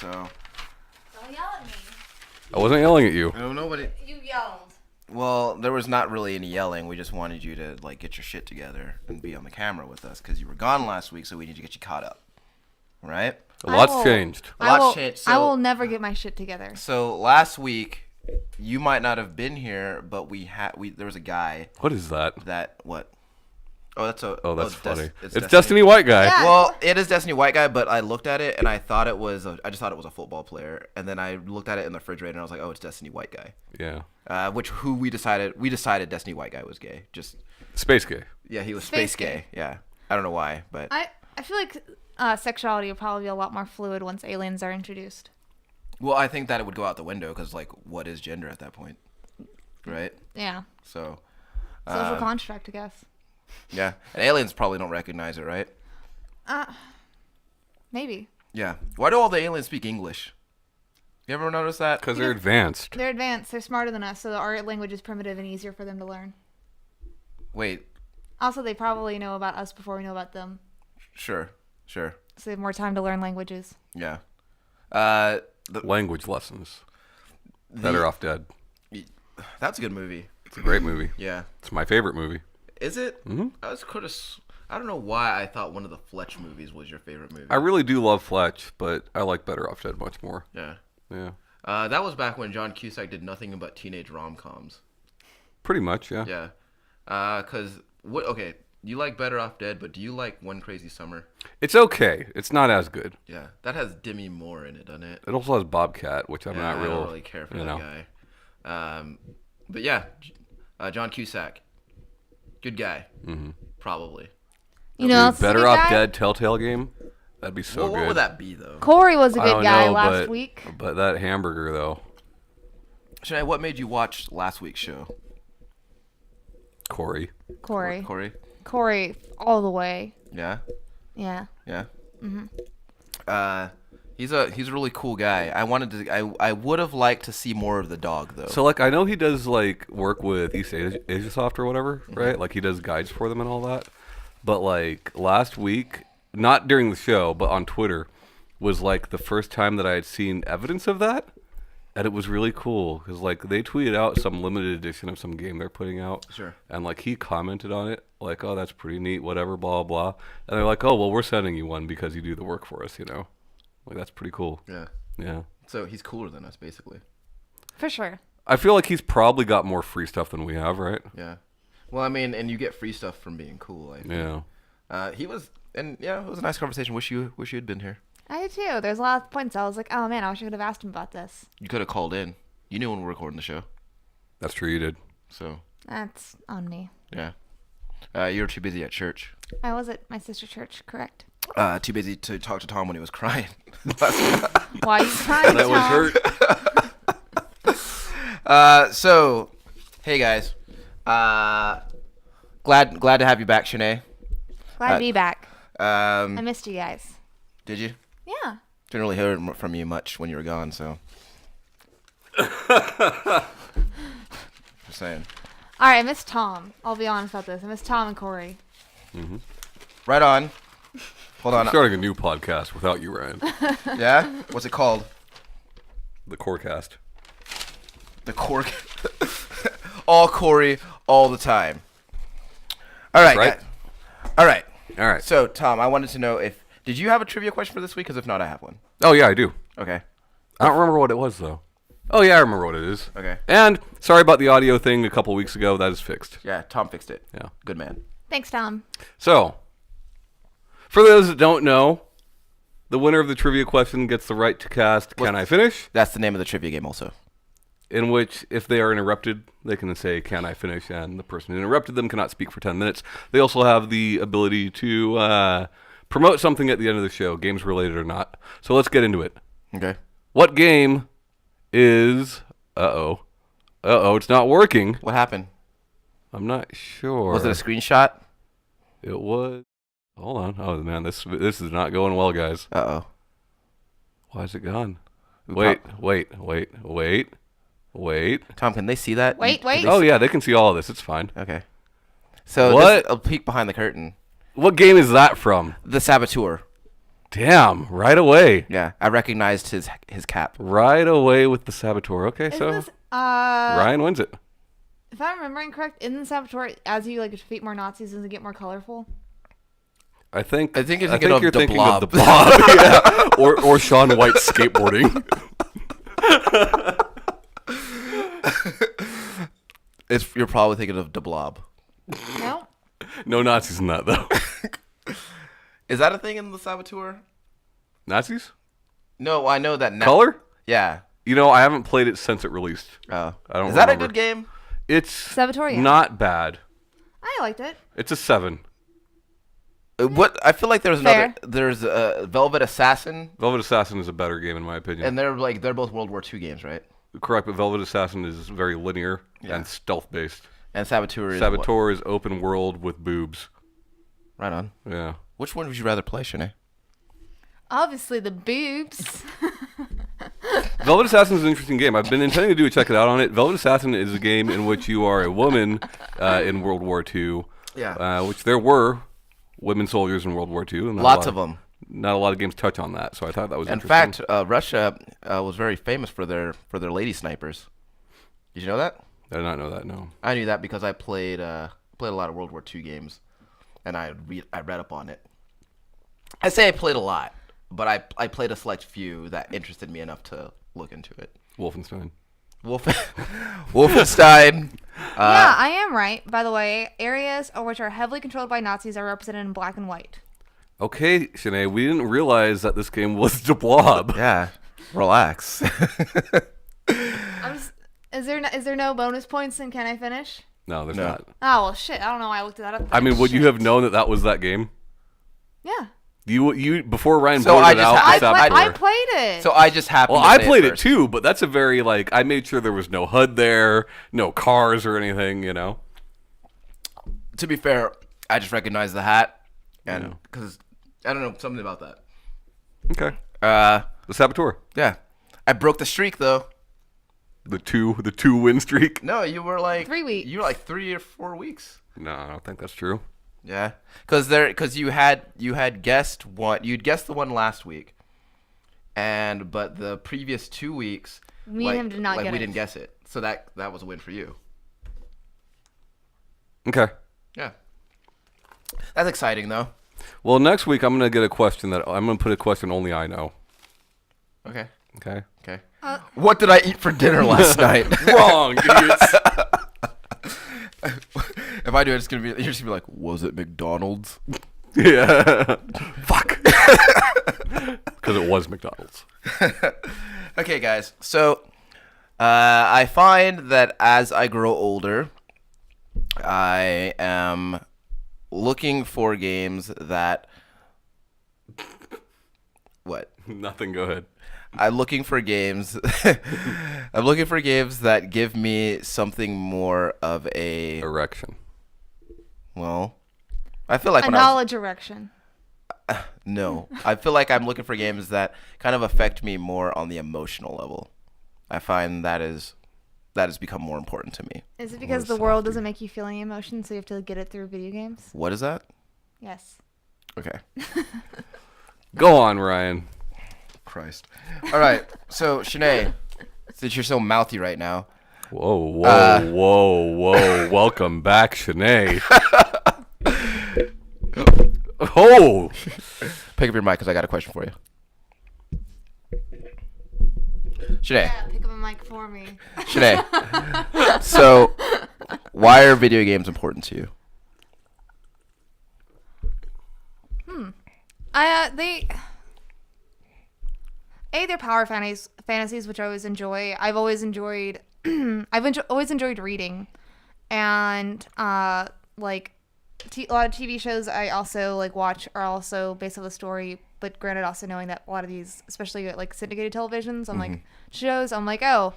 So. Don't yell at me. I wasn't yelling at you. No, nobody. You yelled. Well, there was not really any yelling. We just wanted you to like get your shit together and be on the camera with us because you were gone last week, so we need to get you caught up. Right? A lot's changed. A lot's changed. So, I will never get my shit together. So last week, you might not have been here, but there was a guy. What is that? What? Oh, that's funny. It's Destiny White Guy. Yeah. Well, it is Destiny White Guy, but I looked at it and I thought it was. I just thought it was a football player, and then I looked at it in the refrigerator and I was like, oh, it's Destiny White Guy. Yeah. We decided Destiny White Guy was gay. Just space gay. Yeah, he was space gay. Yeah, I don't know why, but I feel like sexuality will probably be a lot more fluid once aliens are introduced. Well, I think that it would go out the window because like, what is gender at that point, right? Yeah. So. Social construct, I guess. Yeah, and aliens probably don't recognize it, right? Maybe. Yeah. Why do all the aliens speak English? You ever notice that? Because they're advanced. They're advanced. They're smarter than us, so our language is primitive and easier for them to learn. Wait. Also, they probably know about us before we know about them. Sure. So they have more time to learn languages. Yeah. Language lessons. Better Off Dead. That's a good movie. It's a great movie. Yeah. It's my favorite movie. Is it? Mm-hmm. I don't know why I thought one of the Fletch movies was your favorite movie. I really do love Fletch, but I like Better Off Dead much more. Yeah. Yeah. That was back when John Cusack did nothing but teenage rom-coms. Pretty much, yeah. Yeah. Okay, you like Better Off Dead, but do you like One Crazy Summer? It's okay. It's not as good. Yeah. That has Demi Moore in it, doesn't it? It also has Bobcat, which I don't really care for that guy. But yeah, John Cusack. Good guy. Mm-hmm. Probably. You know, Better Off Dead Telltale game? That'd be so good. What would that be, though? Corey was a good guy last week. But that hamburger, though. Shanee, what made you watch last week's show? Corey, all the way. Yeah? Yeah. Yeah? Mm-hmm. He's a really cool guy. I would have liked to see more of the dog, though. So, like, I know he does, like, work with East Asia Soft or whatever, right? Like, he does guides for them and all that. But, like, last week, not during the show, but on Twitter, was, like, the first time that I had seen evidence of that. And it was really cool because, like, they tweeted out some limited edition of some game they're putting out. Sure. And, like, he commented on it, like, oh, that's pretty neat, whatever, blah, blah. And they're like, oh, well, we're sending you one because you do the work for us, you know? Like, that's pretty cool. Yeah. Yeah. So he's cooler than us, basically. For sure. I feel like he's probably got more free stuff than we have, right? Yeah. Well, I mean, and you get free stuff from being cool, I think. Yeah. It was a nice conversation. Wish you had been here. I did too. There's a lot of points I was like, oh man, I wish I could have asked him about this. You could have called in. You knew when we were recording the show. That's true, you did. So. That's on me. Yeah. You were too busy at church. I was at my sister's church, correct. Too busy to talk to Tom when he was crying. Why are you crying, That was hurt. So, hey guys. Glad to have you back, Shanee. Glad to be back. I missed you guys. Did you? Yeah. Didn't really hear from you much when you were gone, so. Just saying. All right, I miss Tom. I'll be honest about this. I miss Tom and Corey. Mm-hmm. Right on. Hold on. I'm starting a new podcast without you, Ryan. Yeah? What's it called? The Corecast. The Core. All Corey, all the time. All right. Right. All right. All right. So, Tom, I wanted to know did you have a trivia question for this week? Because if not, I have one. Oh, yeah, I do. Okay. I don't remember what it was, though. Oh, yeah, I remember what it is. Okay. And sorry about the audio thing a couple weeks ago. That is fixed. Yeah, Tom fixed it. Yeah. Good man. Thanks, Tom. So, for those that don't know, the winner of the trivia question gets the right to cast Can I Finish? That's the name of the trivia game also. In which, if they are interrupted, they can say, Can I finish? And the person who interrupted them cannot speak for 10 minutes. They also have the ability to promote something at the end of the show, games related or not. So let's get into it. Okay. What game is... it's not working. What happened? I'm not sure. Was it a screenshot? It was... Hold on. Oh, man, this is not going well, guys. Uh-oh. Why is it gone? Wait. Tom, can they see that? Wait. Oh, yeah, they can see all of this. It's fine. Okay. So What? a peek behind the curtain. What game is that from? The Saboteur. Damn, right away. Yeah, I recognized his cap. Right away with the Saboteur. Okay, Isn't so this, Ryan wins it. if I'm remembering correct, isn't Saboteur, as you like defeat more Nazis, does it get more colorful? I think you're thinking of you're the thinking Blob. of the Blob. Yeah. Or Shaun White skateboarding. You're probably thinking of the Blob. No. No Nazis in that though. Is that a thing in the Saboteur? Nazis? No, I know that now. Color? Yeah. You know, I haven't played it since it released. Oh. I don't Is that remember. a good game? It's Saboteur, yeah. not bad. I liked it. It's a 7. What I feel like there's Fair. another. There's Velvet Assassin, Velvet Assassin is a better game in my opinion. and they're both World War II games, right? Correct, but Velvet Assassin is very linear Yeah. and stealth based. And Saboteur is what? Saboteur is open world with boobs. Right on. Yeah. Which one would you rather play, Shanee? Obviously, the boobs. Velvet Assassin is an interesting game. I've been intending to do a check it out on it. Velvet Assassin is a game in which you are a woman in World War II. Yeah. Which there were women soldiers in World War II. And Lots of them. Not a lot of games touch on that, so I thought that was In interesting. fact, Russia was very famous for their lady snipers. Did you know that? I did not know that, no. I knew that because I played a lot of World War II games, and I read up on it. I say I played a lot, but I played a select few that interested me enough to look into it. Wolfenstein. Wolfenstein. Yeah, I am right. By the way, areas which are heavily controlled by Nazis are represented in black and white. Okay, Shanee, we didn't realize that this game was the Blob. Yeah. Relax. Is there no bonus points and can I finish? No, there's No. not. Oh well, shit. I don't know why I looked that up. I mean, would you Shit. have known that was that game? Yeah. You before Ryan So blurted I it just out. ha- with I- Saboteur. I played it. So I just happened Well, to I say played it first. too, but that's a very like I made sure there was no HUD there, no cars or anything, you know. To be fair, I just recognized the hat, and Yeah. because I don't know, something about that. Okay. The Saboteur, Yeah. I broke the streak though. the two win streak. No, you were like 3 weeks. You were like 3 or 4 weeks. No, I don't think that's true. Yeah, because you had guessed one. You'd guessed the one last week, but the previous 2 weeks, Me and him did not get we it. didn't guess it. So that was a win for you. Okay. Yeah, that's exciting though. Well, next week I'm gonna get a question that I'm gonna put a question only I know. Okay. Okay. Okay. What did I eat for dinner last night? Wrong, idiots. If I do it, it's gonna be. You're just gonna be like, was it McDonald's? Yeah. Fuck. Because it was McDonald's. Okay, guys. So, I find that as I grow older, I am looking for games that. What? Nothing. Go ahead. I'm looking for games. I'm looking for games that give me something more of a. Erection. Well, I feel like a when I was, knowledge erection. no, I feel like I'm looking for games that kind of affect me more on the emotional level. I find that has become more important to me. Is it because the world doesn't make you feel any emotion, so you have to get it through video games? What is that? Yes. Okay. Go on, Ryan. Christ. All right. So, Shanee, since you're so mouthy right now. Whoa, whoa, whoa, whoa. Welcome back, Shanee. Oh. Pick up your mic because I got a question for you. Shanee. Yeah, pick up a mic for me. Shanee. So, why are video games important to you? They're power fantasies, which I always enjoy. I've always enjoyed. Always enjoyed reading, and like a lot of TV shows I also like watch are also based on the story. But granted, also knowing that a lot of these, especially like syndicated televisions, on like shows, I'm like, oh,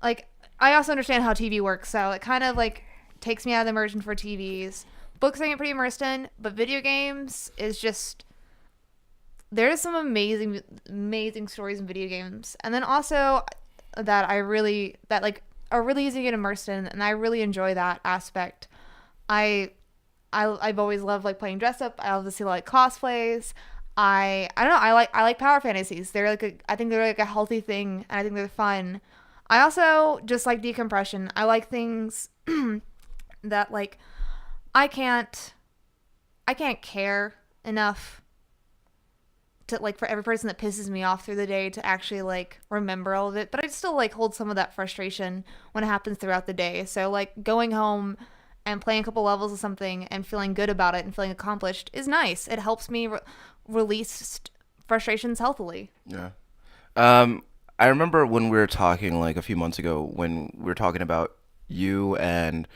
like I also understand how TV works, so it kind of like takes me out of the immersion for TVs. Books I get pretty immersed in, but video games is just. There's some amazing stories in video games, and then also that are really easy to get immersed in, and I really enjoy that aspect. I've always loved like playing dress up. I obviously like cosplays. I don't know. I like power fantasies. They're like I think they're like a healthy thing, and I think they're fun. I also just like decompression. I like things that like I can't I can't care enough to like for every person that pisses me off through the day to actually like remember all of it, but I still like hold some of that frustration when it happens throughout the day. So like going home and playing a couple levels of something and feeling good about it and feeling accomplished is nice. It helps me release frustrations healthily. Yeah. I remember when we were talking like a few months ago when we were talking about you and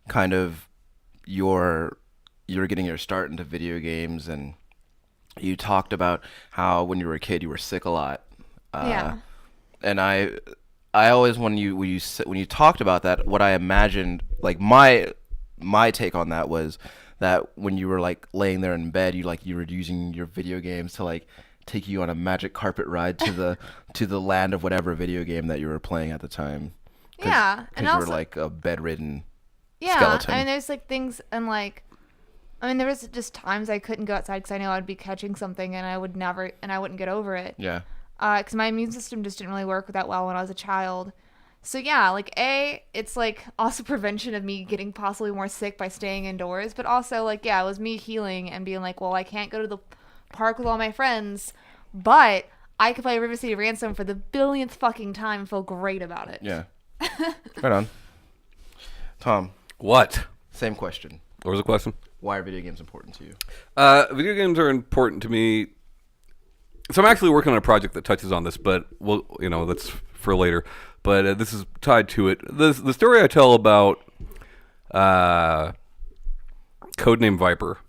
kind of your you were getting your start into video games, and you talked about how when you were a kid you were sick a lot. Yeah. And I always when you talked about that, what I imagined, like my take on that was that when you were like laying there in bed, you were using your video games to like take you on a magic carpet ride to the to the land of whatever video game that you were playing at the time. Yeah, and Because you also were like a bedridden yeah, skeleton. I mean there's like things and like I mean there was just times I couldn't go outside because I know I'd be catching something and I wouldn't get over it. Yeah. Because my immune system just didn't really work that well when I was a child. So yeah, like it's like also prevention of me getting possibly more sick by staying indoors, but also like yeah, it was me healing and being like, well, I can't go to the park with all my friends, but I could play River City Ransom for the billionth fucking time and feel great about it. Yeah. Right on. Tom, What? same question. What was the question? Why are video games important to you? Video games are important to me. So I'm actually working on a project that touches on this, but that's for later. But this is tied to it. The story I tell about Codename Viper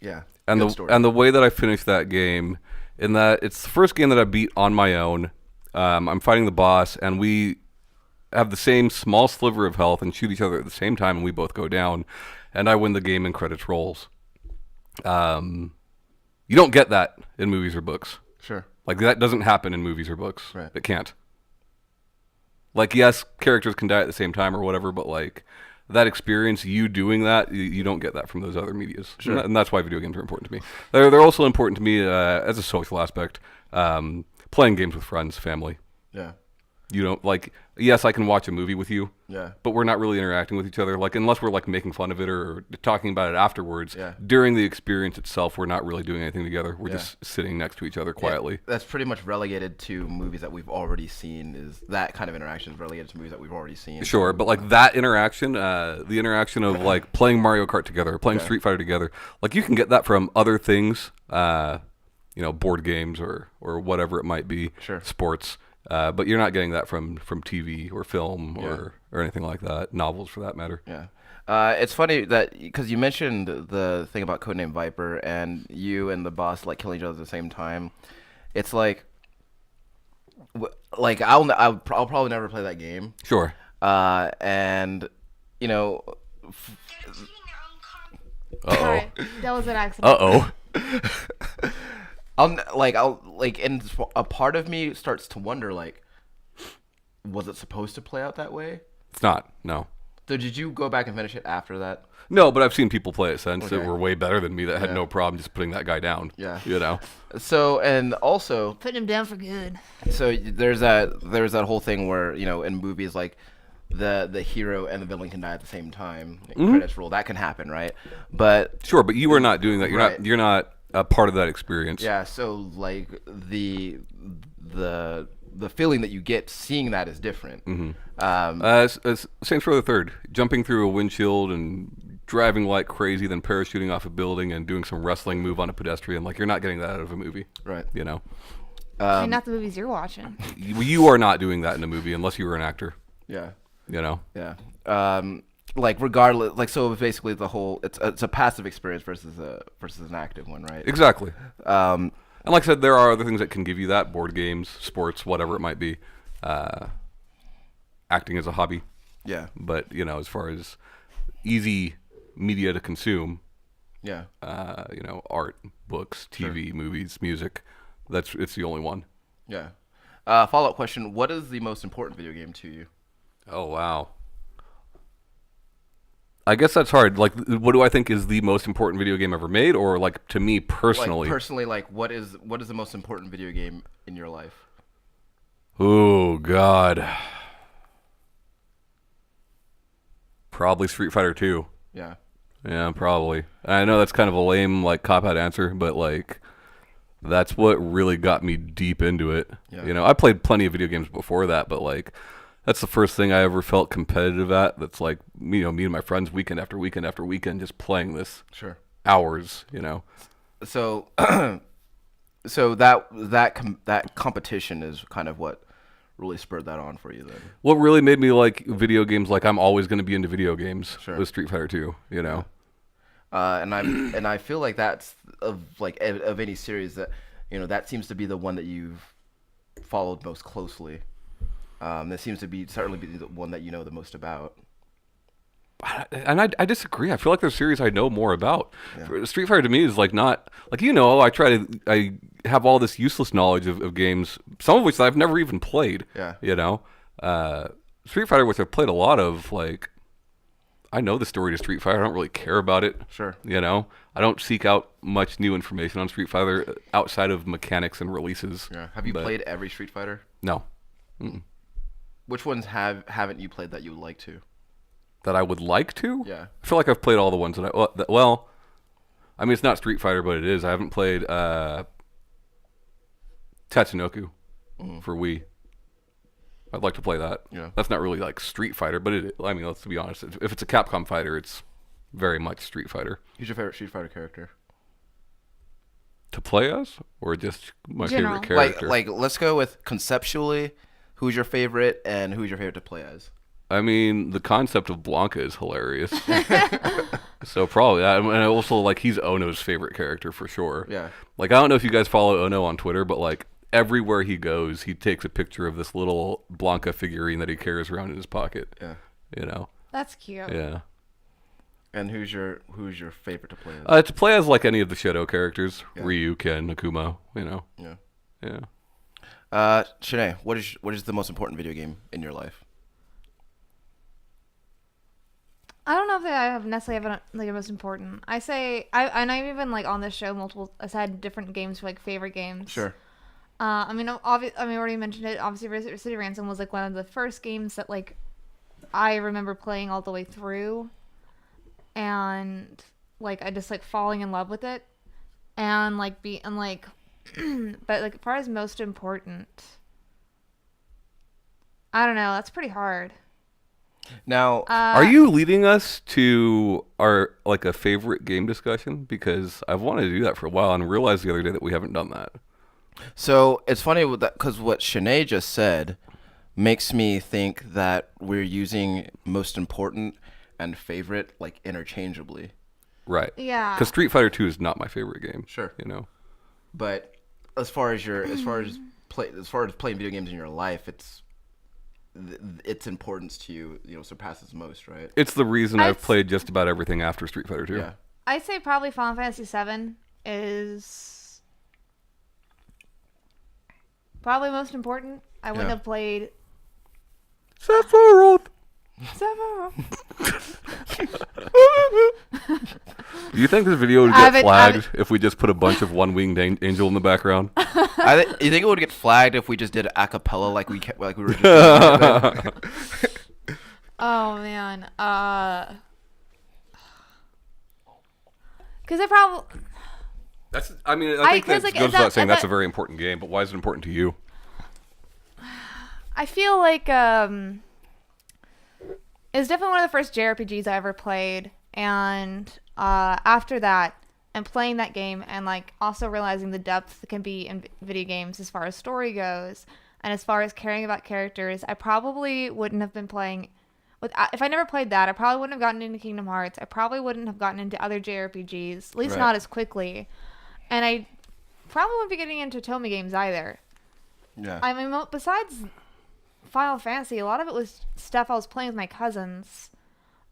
Yeah. and good the story. and the way that I finished that game, in that it's the first game that I beat on my own. I'm fighting the boss, and we have the same small sliver of health and shoot each other at the same time, and we both go down, and I win the game and credits rolls. You don't get that in movies or books. Sure. Like, that doesn't happen in movies or books. Right. It can't. Like, yes, characters can die at the same time or whatever, but like that experience, you doing that, you don't get that from those other medias. Sure. And that's why video games are important to me. They're also important to me as a social aspect. Playing games with friends, family. Yeah. You don't like. Yes, I can watch a movie with you, Yeah. but we're not really interacting with each other. Like, unless we're like making fun of it or talking about it afterwards. Yeah. During the experience itself, we're not really doing anything together. We're Yeah. just sitting next to each other quietly. Yeah, that's pretty much relegated to movies that we've already seen. Is that kind of interaction is relegated to movies that we've already seen? Sure, but like that interaction, the interaction of like playing Mario Kart together, playing Okay. Street Fighter together, like you can get that from other things, board games or whatever it might be, Sure. sports. But you're not getting that from TV or film or anything like that, novels for that matter. Yeah. It's funny that because you mentioned the thing about Codename Viper and you and the boss like killing each other at the same time. It's like I'll probably never play that game. Sure. And you know, Sorry, that was an accident. Uh-oh. and a part of me starts to wonder, like, was it supposed to play out that way? It's not. No. So did you go back and finish it after that? No, but I've seen people play it since that Okay. were way better than me that had Yeah. no problem just putting that guy down. Yeah. You know. So and also, Putting him down for good. so there's that whole thing where in movies like the hero and the villain can die at the same time. Credits roll. That can happen, right? But Sure, but you were not doing that. Right. You're not a part of that experience. yeah, so like the feeling that you get seeing that is different. Saints Row the Third, jumping through a windshield and driving like crazy, then parachuting off a building and doing some wrestling move on a pedestrian. Like, you're not getting that out of a movie. Right. You know, I mean, not the movies you're watching. you are not doing that in a movie unless you were an actor. Yeah. You know. Yeah. Like regardless, like so basically the whole it's a passive experience versus an active one, right? Exactly. Um, And like I said, there are other things that can give you that: board games, sports, whatever it might be. Acting is a hobby, yeah. but as far as easy media to consume, Yeah. art, books, TV, movies, music, it's the only one. Yeah. Follow-up question: what is the most important video game to you? Oh wow. I guess that's hard. Like, what do I think is the most important video game ever made, or like to me personally? Like personally, like what is the most important video game in your life? Oh God, probably Street Fighter 2. Yeah. Yeah, probably. I know that's kind of a lame like cop out answer, but like that's what really got me deep into it. Yeah. You know, I played plenty of video games before that, but like that's the first thing I ever felt competitive at. That's like, you know, me and my friends weekend after weekend after weekend just playing this Sure. hours, you know. So so that competition is kind of what really spurred that on for you then. What really made me like video games, like I'm always going to be into video games, Sure. was Street Fighter 2, you know. And I feel like that's of any series that, you know, that seems to be the one that you've followed most closely. That seems to be certainly be the one that you know the most about. And I disagree. I feel like there's series I know more about. Yeah. Street Fighter to me is like not like, you know, I have all this useless knowledge of games, some of which I've never even played. Yeah. You know, Street Fighter, which I've played a lot of, like I know the story to Street Fighter. I don't really care about it. Sure. You know, I don't seek out much new information on Street Fighter outside of mechanics and releases. Yeah. Have you played every Street Fighter? No. Mm-mm. Which ones haven't you played that you would like to? That I would like to? Yeah. I feel like I've played all the ones that well, I mean, it's not Street Fighter, but it is. I haven't played Tatsunoko for Wii. I'd like to play that. Yeah. That's not really like Street Fighter, but I mean, let's be honest. If it's a Capcom fighter, it's very much Street Fighter. Who's your favorite Street Fighter character? To play as, or just my General. favorite character? Like let's go with conceptually, who's your favorite and who's your favorite to play as? I mean, the concept of Blanca is hilarious. So probably, and also like he's Ono's favorite character for sure. Yeah. Like I don't know if you guys follow Ono on Twitter, but like everywhere he goes, he takes a picture of this little Blanca figurine that he carries around in his pocket. Yeah. You know. That's cute. Yeah. And who's your favorite to play as? To play as like any of the Shadow characters, Yeah. Ryu, Ken, Akuma. You know. Yeah. Yeah. Shanee, what is the most important video game in your life? I don't know if I have necessarily have like a most important. I say and I've even like on this show I've had different games for like favorite games. Sure. I mean, I already mentioned it. Obviously, City Ransom was like one of the first games that like I remember playing all the way through, and like I just like falling in love with it, and like but like as far as most important, I don't know. That's pretty hard. Now, Are you leading us to our like a favorite game discussion? Because I've wanted to do that for a while and realized the other day that we haven't done that. so it's funny with that because what Shanee just said makes me think that we're using most important and favorite like interchangeably. Right. Yeah. Because Street Fighter 2 is not my favorite game. Sure. You know. But as far as playing video games in your life, its importance to you, you know, surpasses most, right? It's the reason I'd I've played just about everything after Street Fighter 2. Yeah. I'd say probably Final Fantasy VII is probably most important. I wouldn't Yeah. have played Sephiroth. Sephiroth. Do you think this video would I get haven't- flagged if we just put a bunch of one-winged angel in the background? You think it would get flagged if we just did a cappella like we were just Oh man, because I probably I mean, I- think that 'cause, like, goes is that- without saying is that's that- a very important game, but why is it important to you? I feel like it's definitely one of the first JRPGs I ever played, and after that, and playing that game, and like also realizing the depth that can be in video games as far as story goes, and as far as caring about characters, I probably wouldn't have been playing. If I never played that, I probably wouldn't have gotten into Kingdom Hearts. I probably wouldn't have gotten into other JRPGs, at least Right. not as quickly, and I probably wouldn't be getting into Tomy games either. Yeah. I mean, besides Final Fantasy, a lot of it was stuff I was playing with my cousins,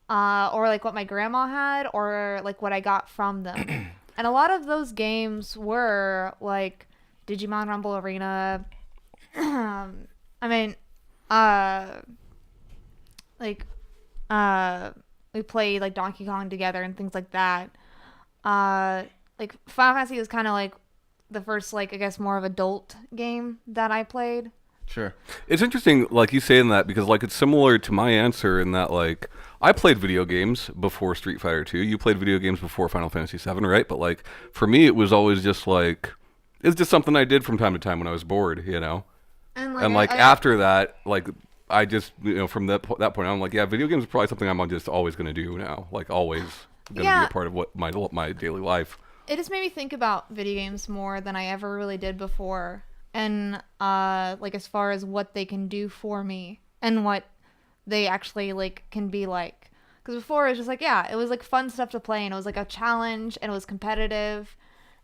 or like what my grandma had, or like what I got from them. And a lot of those games were like Digimon Rumble Arena. I mean, like we played like Donkey Kong together and things like that. Like Final Fantasy was kind of like the first, like, I guess more of adult game that I played. Sure. It's interesting, like you saying that, because like it's similar to my answer in that like I played video games before Street Fighter 2. You played video games before Final Fantasy 7, right? But like for me, it was always just like it's just something I did from time to time when I was bored, you know. And like after that, like I just from that point on, I'm like, yeah, video games are probably something I'm just always gonna do now, like always gonna be a part of what my daily life. It just made me think about video games more than I ever really did before. And like as far as what they can do for me and what they actually like can be like. Because before it was just like, yeah, it was like fun stuff to play and it was like a challenge and it was competitive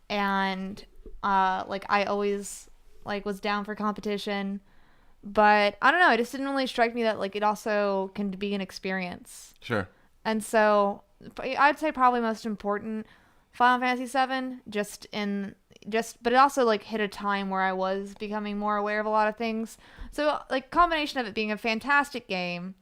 and like I always like was down for competition. But I don't know, it just didn't really strike me that like it also can be an experience. Sure. And so I'd say probably most important Final Fantasy 7 but it also like hit a time where I was becoming more aware of a lot of things. So like combination of it being a fantastic game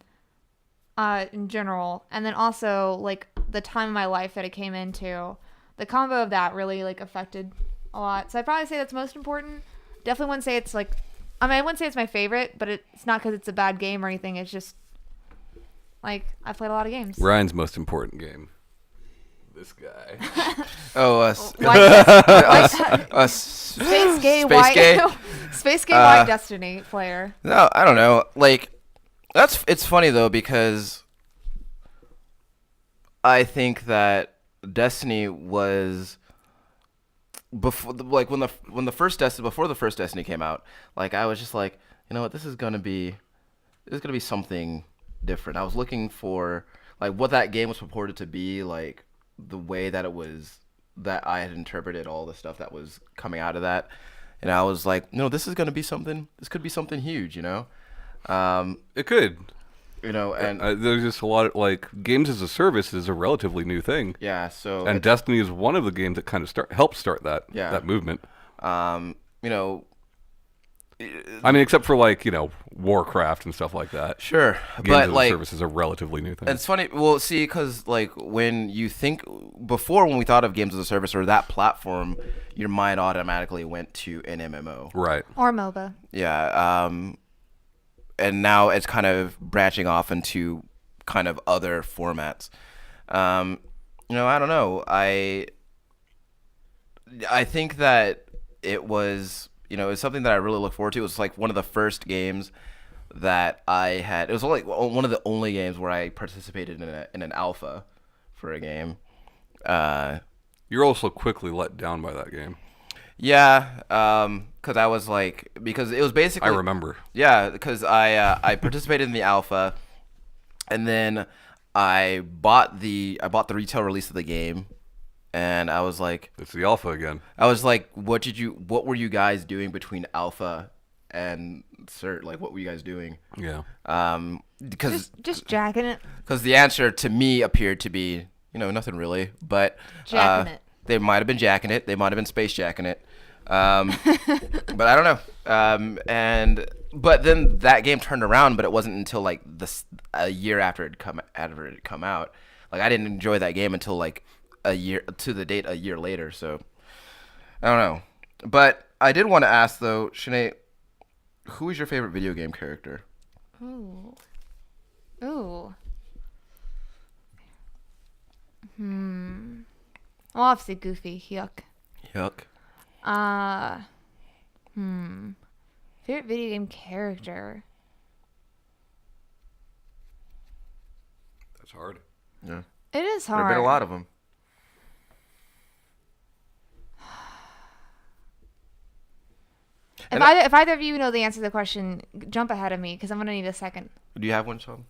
in general, and then also like the time of my life that it came into, the combo of that really like affected a lot. So I'd probably say that's most important. Definitely wouldn't say it's like, I mean, I wouldn't say it's my favorite, but it's not because it's a bad game or anything. It's just like I've played a lot of games. Ryan's most important game. This guy. Space Gay Space White Gay? Space Gay White Destiny player. No, I don't know. Like, it's funny though because I think that Destiny was before, like when the first Destiny before the first Destiny came out. Like, I was just like, you know what, this is gonna be something different. I was looking for like what that game was purported to be, like the way that it was, that I had interpreted all the stuff that was coming out of that, and I was like, no, this is gonna be something. This could be something huge, you know. It could, you know, and there's just a lot of like games as a service is a relatively new thing. Yeah. So and Destiny is one of the games that kind of helped start that movement. You know. I mean, except for like Warcraft and stuff like that. Sure, games but as like a service is a relatively new thing. It's funny. Well, see, because like when you think before, when we thought of games as a service or that platform, your mind automatically went to an MMO, right? Or MOBA. Yeah. And now it's kind of branching off into kind of other formats. You know, I don't know. I think that it was. It's something that I really look forward to. It was like one of the first games that I had. It was like one of the only games where I participated in an alpha for a game. You're also quickly let down by that game. Yeah, because I was like, because it was basically. I remember. Yeah, because I participated in the alpha, and then I bought the retail release of the game. And I was like, it's the alpha again. I was like, what were you guys doing between alpha and cert? Like, what were you guys doing? Yeah. Because just jacking it. Because the answer to me appeared to be, nothing really. But jacking it. They might have been jacking it. They might have been space jacking it. But I don't know. But then that game turned around. But it wasn't until like a year after it come out. Like, I didn't enjoy that game until like a year later. So I don't know. But I did want to ask though, Shanee, who is your favorite video game character? Ooh. Well, obviously Goofy. Yuck. Favorite video game character. That's hard. Yeah. It is hard. There have been a lot of them. If either of you know the answer to the question, jump ahead of me because I'm gonna need a second. Do you have one, Sean?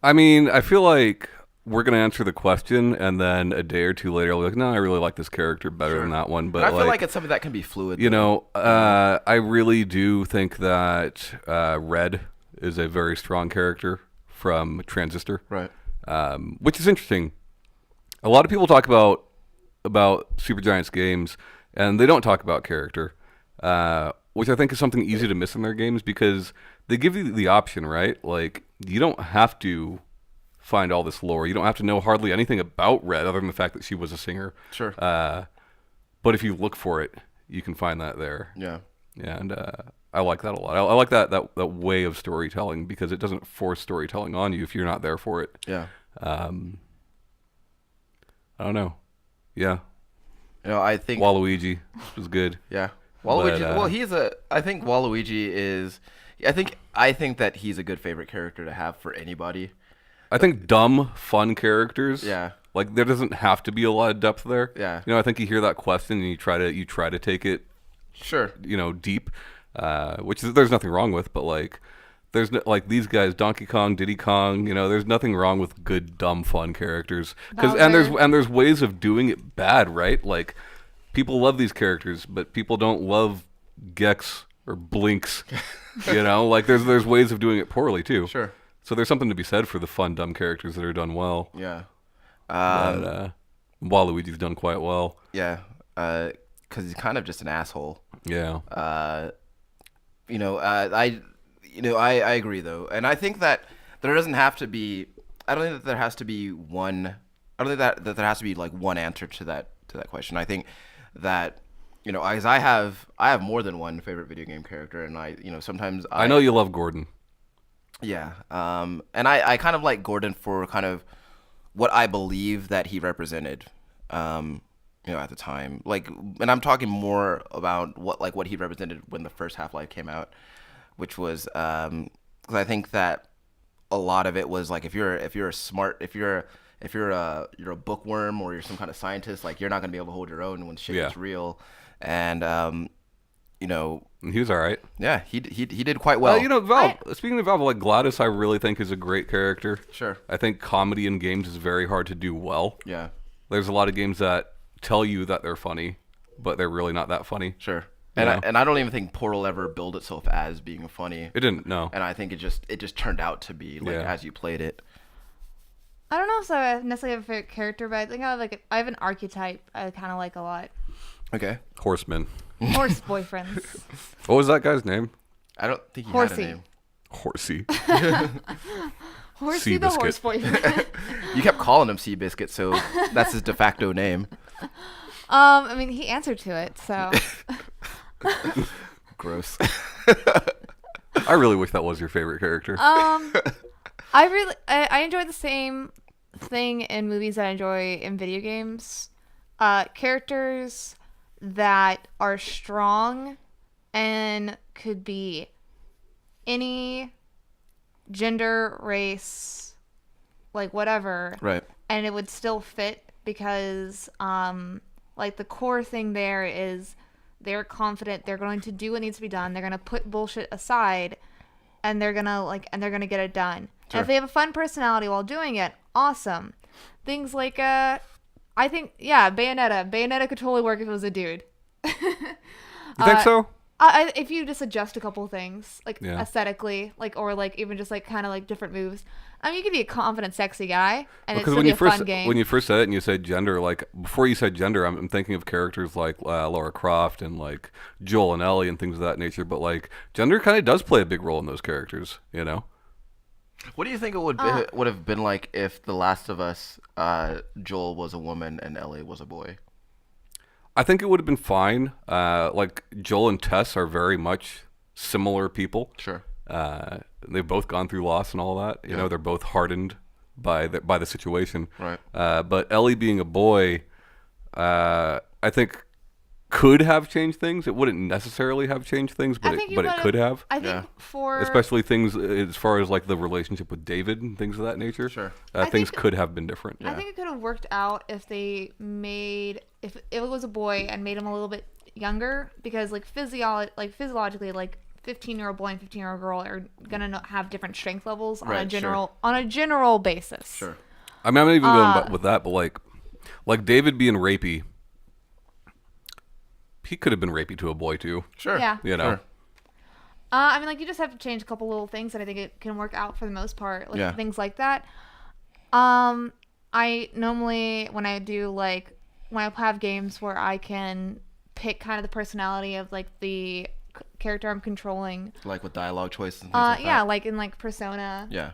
I mean, I feel like we're gonna answer the question, and then a day or two later, I'll be like, "No, I really like this character better than that one." But I feel like it's something that can be fluid. I really do think that Red is a very strong character from Transistor, right? Which is interesting. A lot of people talk about Supergiant's games, and they don't talk about character. Which I think is something easy to miss in their games because they give you the option, right? Like, you don't have to find all this lore. You don't have to know hardly anything about Red other than the fact that she was a singer. Sure. But if you look for it, you can find that there. Yeah. Yeah, and I like that a lot. I like that way of storytelling because it doesn't force storytelling on you if you're not there for it. Yeah. I don't know. Yeah, I think Waluigi was good. Yeah. Waluigi. But, Well, I think Waluigi is. I think that he's a good favorite character to have for anybody. I think dumb, fun characters. Yeah. Like there doesn't have to be a lot of depth there. Yeah. I think you hear that question and you try to take it, Sure. deep, which there's nothing wrong with. But like, there's like these guys, Donkey Kong, Diddy Kong. There's nothing wrong with good, dumb, fun characters. And there's ways of doing it bad, right? Like, people love these characters, but people don't love Gex or Blinks. Like there's ways of doing it poorly too. Sure. So there's something to be said for the fun, dumb characters that are done well. Yeah. But Waluigi's done quite well. Yeah. Because he's kind of just an asshole. Yeah. I agree though, and I think that there doesn't have to be. I don't think that there has to be one. I don't think that there has to be like one answer to that question. I think that as I have more than one favorite video game character, and sometimes I know you love Gordon. Yeah. And I kind of like Gordon for kind of what I believe that he represented. At the time, and I'm talking more about what he represented when the first Half-Life came out, which was because I think that a lot of it was like if you're a bookworm or you're some kind of scientist, like you're not gonna be able to hold your own when shit gets real, and he was all right. Yeah, he did quite well. Valve. Speaking of Valve, like GLaDOS, I really think is a great character. Sure. I think comedy in games is very hard to do well. Yeah. There's a lot of games that tell you that they're funny, but they're really not that funny. Sure. And I don't even think Portal ever billed itself as being funny. It didn't, no. And I think it just turned out to be as you played it. I don't know if I necessarily have a favorite character, but I think I have an archetype I kind of like a lot. Okay. Horseman. Horse boyfriends. What was that guy's name? I don't think he Horsey. had a name. Horsey. Horsey the Seabiscuit. horse boyfriend. You kept calling him Seabiscuit, so that's his de facto name. I mean, he answered to it, so. Gross. I really wish that was your favorite character. I enjoy the same thing in movies that I enjoy in video games. Characters that are strong and could be any gender, race, like whatever. Right. And it would still fit because the core thing there is they're confident, they're going to do what needs to be done, they're going to put bullshit aside, and they're going to get it done. Sure. And if they have a fun personality while doing it, awesome. Things like I think Bayonetta could totally work if it was a dude. You think so? If you just adjust a couple things, aesthetically, or even just kind of different moves. I mean, you could be a confident, sexy guy, and it's still be a fun game. When you first said it and you said gender, before you said gender, I'm thinking of characters like Lara Croft and like Joel and Ellie and things of that nature. But gender kind of does play a big role in those characters, What do you think it would have been like if The Last of Us, Joel was a woman and Ellie was a boy? I think it would have been fine. Joel and Tess are very much similar people. Sure. They've both gone through loss and all that. You know, they're both hardened by the situation. Right. But Ellie being a boy, I think could have changed things. It wouldn't necessarily have changed things, but it could have. I think especially things as far as the relationship with David and things of that nature. Sure. Things could have been different. I think it could have worked out if if it was a boy and made him a little bit younger, because physiologically 15-year-old boy and 15-year-old girl are gonna have different strength levels on a general basis. Sure. I mean, I'm not even going with that, but like David being rapey, he could have been rapey to a boy too. Sure. Yeah. Sure. I mean, you just have to change a couple little things, and I think it can work out for the most part. Things like that. I normally, when I have games where I can pick kind of the personality of the character I'm controlling. With dialogue choices and things like that? Yeah, in Persona. Yeah.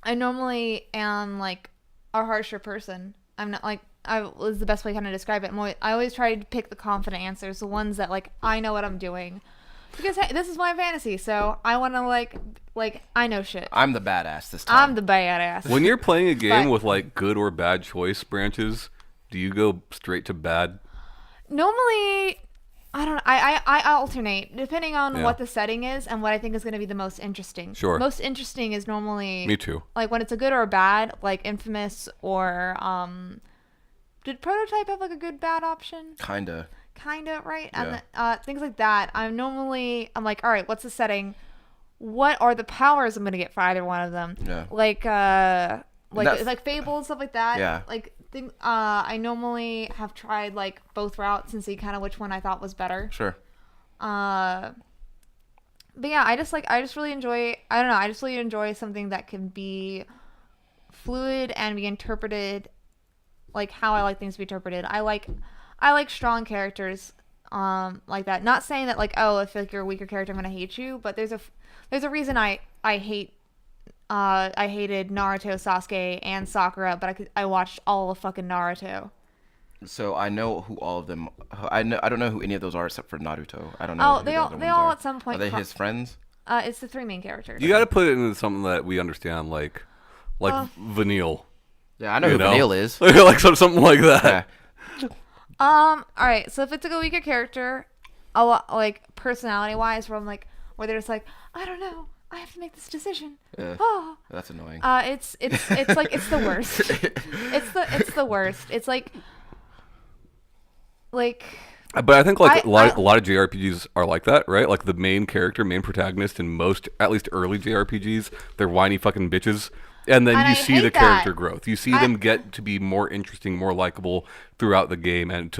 I normally am like a harsher person. I'm not like I was the best way to kind of describe it. I always try to pick the confident answers, the ones that like I know what I'm doing, because hey, this is my fantasy, so I want to like I know shit. I'm the badass this time. I'm the badass. When you're playing a game But- with like good or bad choice branches, do you go straight to bad? Normally, I don't. I alternate depending on Yeah. what the setting is and what I think is going to be the most interesting. Sure. Most interesting is normally Me too. like when it's a good or a bad, like Infamous or did Prototype have like a good bad option? Kinda. Kinda, right? Yeah. And things like that. I'm like, all right, what's the setting? What are the powers I'm gonna get for either one of them? Yeah. Like That's- like Fable and stuff like that. Yeah. Like I normally have tried like both routes and see kind of which one I thought was better. Sure. But yeah, I just really enjoy. I don't know. I just really enjoy something that can be fluid and be interpreted like how I like things to be interpreted. I like strong characters like that. Not saying that like, oh, if like you're a weaker character I'm gonna hate you, but there's a reason I hated Naruto, Sasuke, and Sakura, but I watched all of fucking Naruto. So I know who all of them. I don't know who any of those are except for Naruto. I don't know. Oh, who they the all other they ones all are. at some point. Are they his friends? It's the three main characters. You got to put it into something that we understand, like vanille. Yeah, I know You who know? Vanille is. Like something like that. Yeah. All right. So if it's like a weaker character, a lot like personality wise, where they're just like, I don't know, I have to make this decision. Yeah. Oh. That's annoying. It's like it's the worst. It's the worst. It's like But I think like I- a lot of JRPGs are like that, right? Like the main character, main protagonist in most, at least early JRPGs, they're whiny fucking bitches. And then And you I see hate the that. character growth. You see them get to be more interesting, more likable throughout the game, and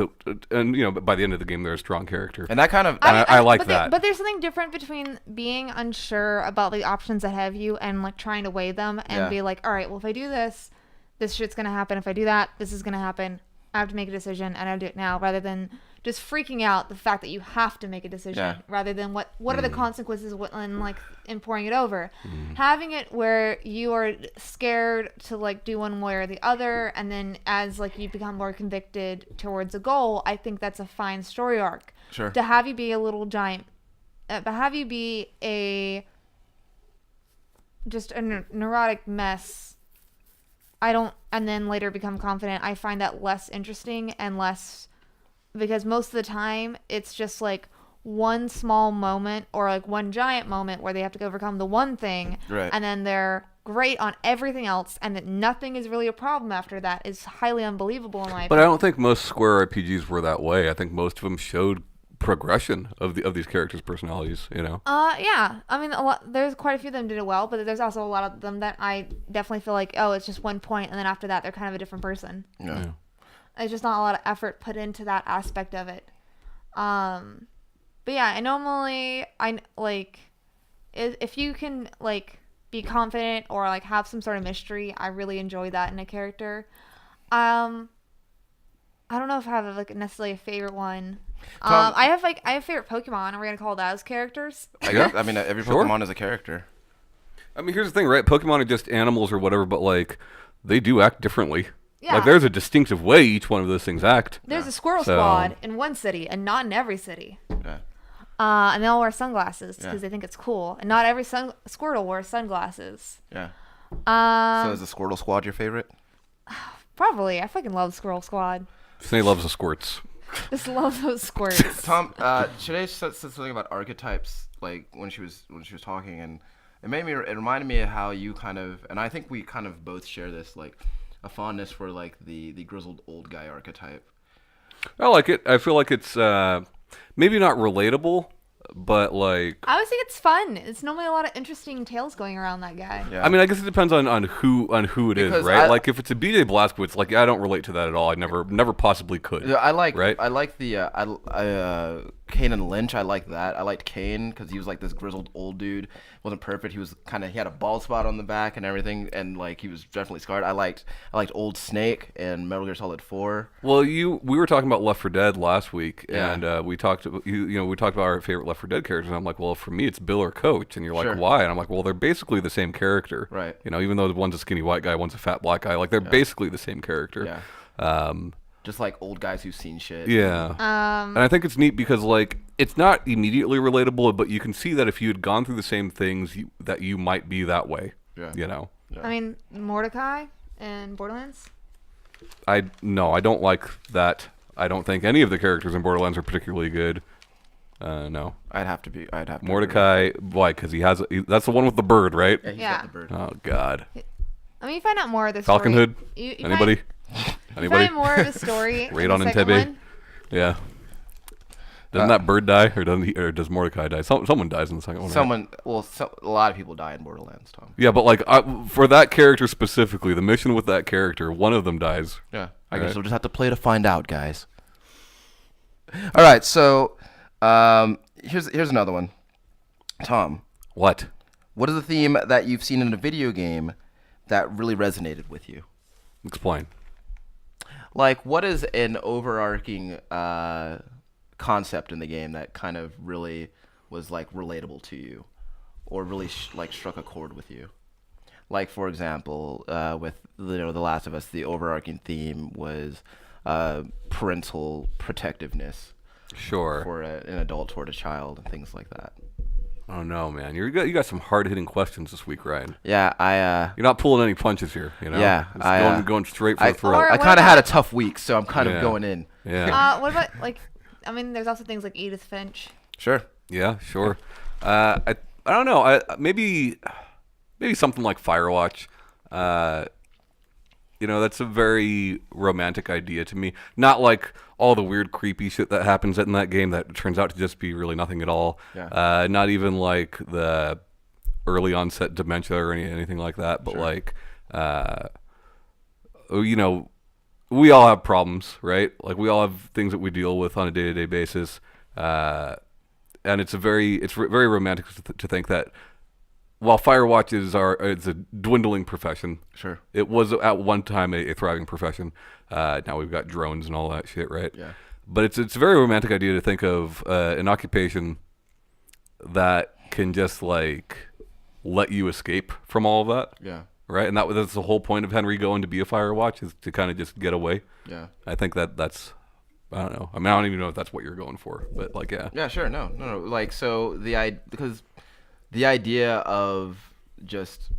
you know, by the end of the game, they're a strong character. And that kind of. I like but that. But there's something different between being unsure about the options ahead of you and like trying to weigh them and Yeah. be like, all right, well, if I do this, this shit's gonna happen. If I do that, this is gonna happen. I have to make a decision, and I do it now, rather than just freaking out the fact that you have to make a decision, Yeah. rather than what are the consequences in pouring it over. Having it where you are scared to like do one way or the other, and then as like you become more convicted towards a goal, I think that's a fine story arc. Sure. To have you be a little giant, but have you be just a neurotic mess. And then later become confident. I find that less interesting and less, because most of the time it's just like one small moment or like one giant moment where they have to overcome the one thing, Right. and then they're great on everything else, and that nothing is really a problem after that is highly unbelievable in my But I opinion. don't think most Square RPGs were that way. I think most of them showed progression of these characters' personalities. You know. Yeah. I mean, there's quite a few of them did it well, but there's also a lot of them that I definitely feel like, oh, it's just one point, and then after that, they're kind of a different person. Yeah. There's just not a lot of effort put into that aspect of it. But yeah, if you can like be confident or like have some sort of mystery, I really enjoy that in a character. I don't know if I have like necessarily a favorite one. I have favorite Pokemon. Are we gonna call those characters? I mean, every Sure. Pokemon is a character. I mean, here's the thing, right? Pokemon are just animals or whatever, but like they do act differently. Yeah. Like there's a distinctive way each one of those things act. There's a Squirrel So- Squad in one city and not in every city. Yeah. And they all wear sunglasses because Yeah. they think it's cool. And not every Squirtle wears sunglasses. Yeah. Um, So is the Squirtle Squad your favorite? Probably. I fucking love Squirrel Squad. Snake loves the squirts. Just love those squirts. Tom, Shanee said something about archetypes, like when she was talking, and it reminded me of how you kind of, and I think we kind of both share this, like a fondness for like the grizzled old guy archetype. I like it. I feel like it's maybe not relatable, but like I always think it's fun. It's normally a lot of interesting tales going around that guy. Yeah. I mean, I guess it depends on who it is, Because right? I- Like if it's a BJ Blazkowicz, like I don't relate to that at all. I never possibly could. Yeah, I like Right? I like the Kane and Lynch. I like that. I liked Kane because he was like this grizzled old dude. Wasn't perfect. He was he had a bald spot on the back and everything, and like he was definitely scarred. I liked Old Snake and Metal Gear Solid 4. Well, we were talking about Left 4 Dead last week, Yeah. and we talked we talked about our favorite Left 4 Dead characters, and I'm like, well, for me it's Bill or Coach, and you're like, Sure. why? And I'm like, well, they're basically the same character, Right. Even though one's a skinny white guy, one's a fat black guy, like they're basically the same character. Yeah. Just like old guys who've seen shit. Yeah. And I think it's neat because like it's not immediately relatable, but you can see that if you had gone through the same things, that you might be that way. Yeah. Yeah. I mean, Mordecai in Borderlands. I don't like that. I don't think any of the characters in Borderlands are particularly good. No. I'd have to Mordecai, why? Because that's the one with the bird, right? Yeah, he's Yeah. got the bird. Oh God. I mean, you find out more of the Falcon story. Hood. You Anybody? You find more of the story. Raid in the on second Entebbe. one. Yeah. Doesn't that bird die, or does Mordecai die? Someone dies in the second one. Right? A lot of people die in Borderlands, Tom. Yeah, but like for that character specifically, the mission with that character, one of them dies. Yeah. I Right. guess we'll just have to play to find out, guys. All right, so here's another one. Tom, What? what is the theme that you've seen in a video game that really resonated with you? Explain. Like, what is an overarching concept in the game that kind of really was like relatable to you, or really struck a chord with you? Like, for example, with The Last of Us, the overarching theme was parental protectiveness Sure. for an adult toward a child and things like that. Oh no, man! You got some hard hitting questions this week, Ryan. Yeah, You're not pulling any punches here, Yeah, It's going straight for the throat. Or- I what kind of had a about- tough week, so I'm kind Yeah. of going in. Yeah. What about I mean, there's also things like Edith Finch. Sure. Yeah, sure. I don't know. Maybe something like Firewatch. That's a very romantic idea to me. Not like all the weird, creepy shit that happens in that game that turns out to just be really nothing at all. Yeah. Not even like the early onset dementia or anything like that. But Sure. like, we all have problems, right? Like we all have things that we deal with on a day-to-day basis. And it's very romantic to think that while Firewatch is a dwindling profession, Sure. it was at one time a thriving profession. Now we've got drones and all that shit, right? Yeah. But it's a very romantic idea to think of an occupation that can just like let you escape from all of that, Yeah. right? And that's the whole point of Henry going to be a Firewatch, is to kind of just get away. Yeah. I think that's I don't know. I mean, I don't even know if that's what you're going for, but like, yeah. Yeah, sure. No. Like, so because the idea of just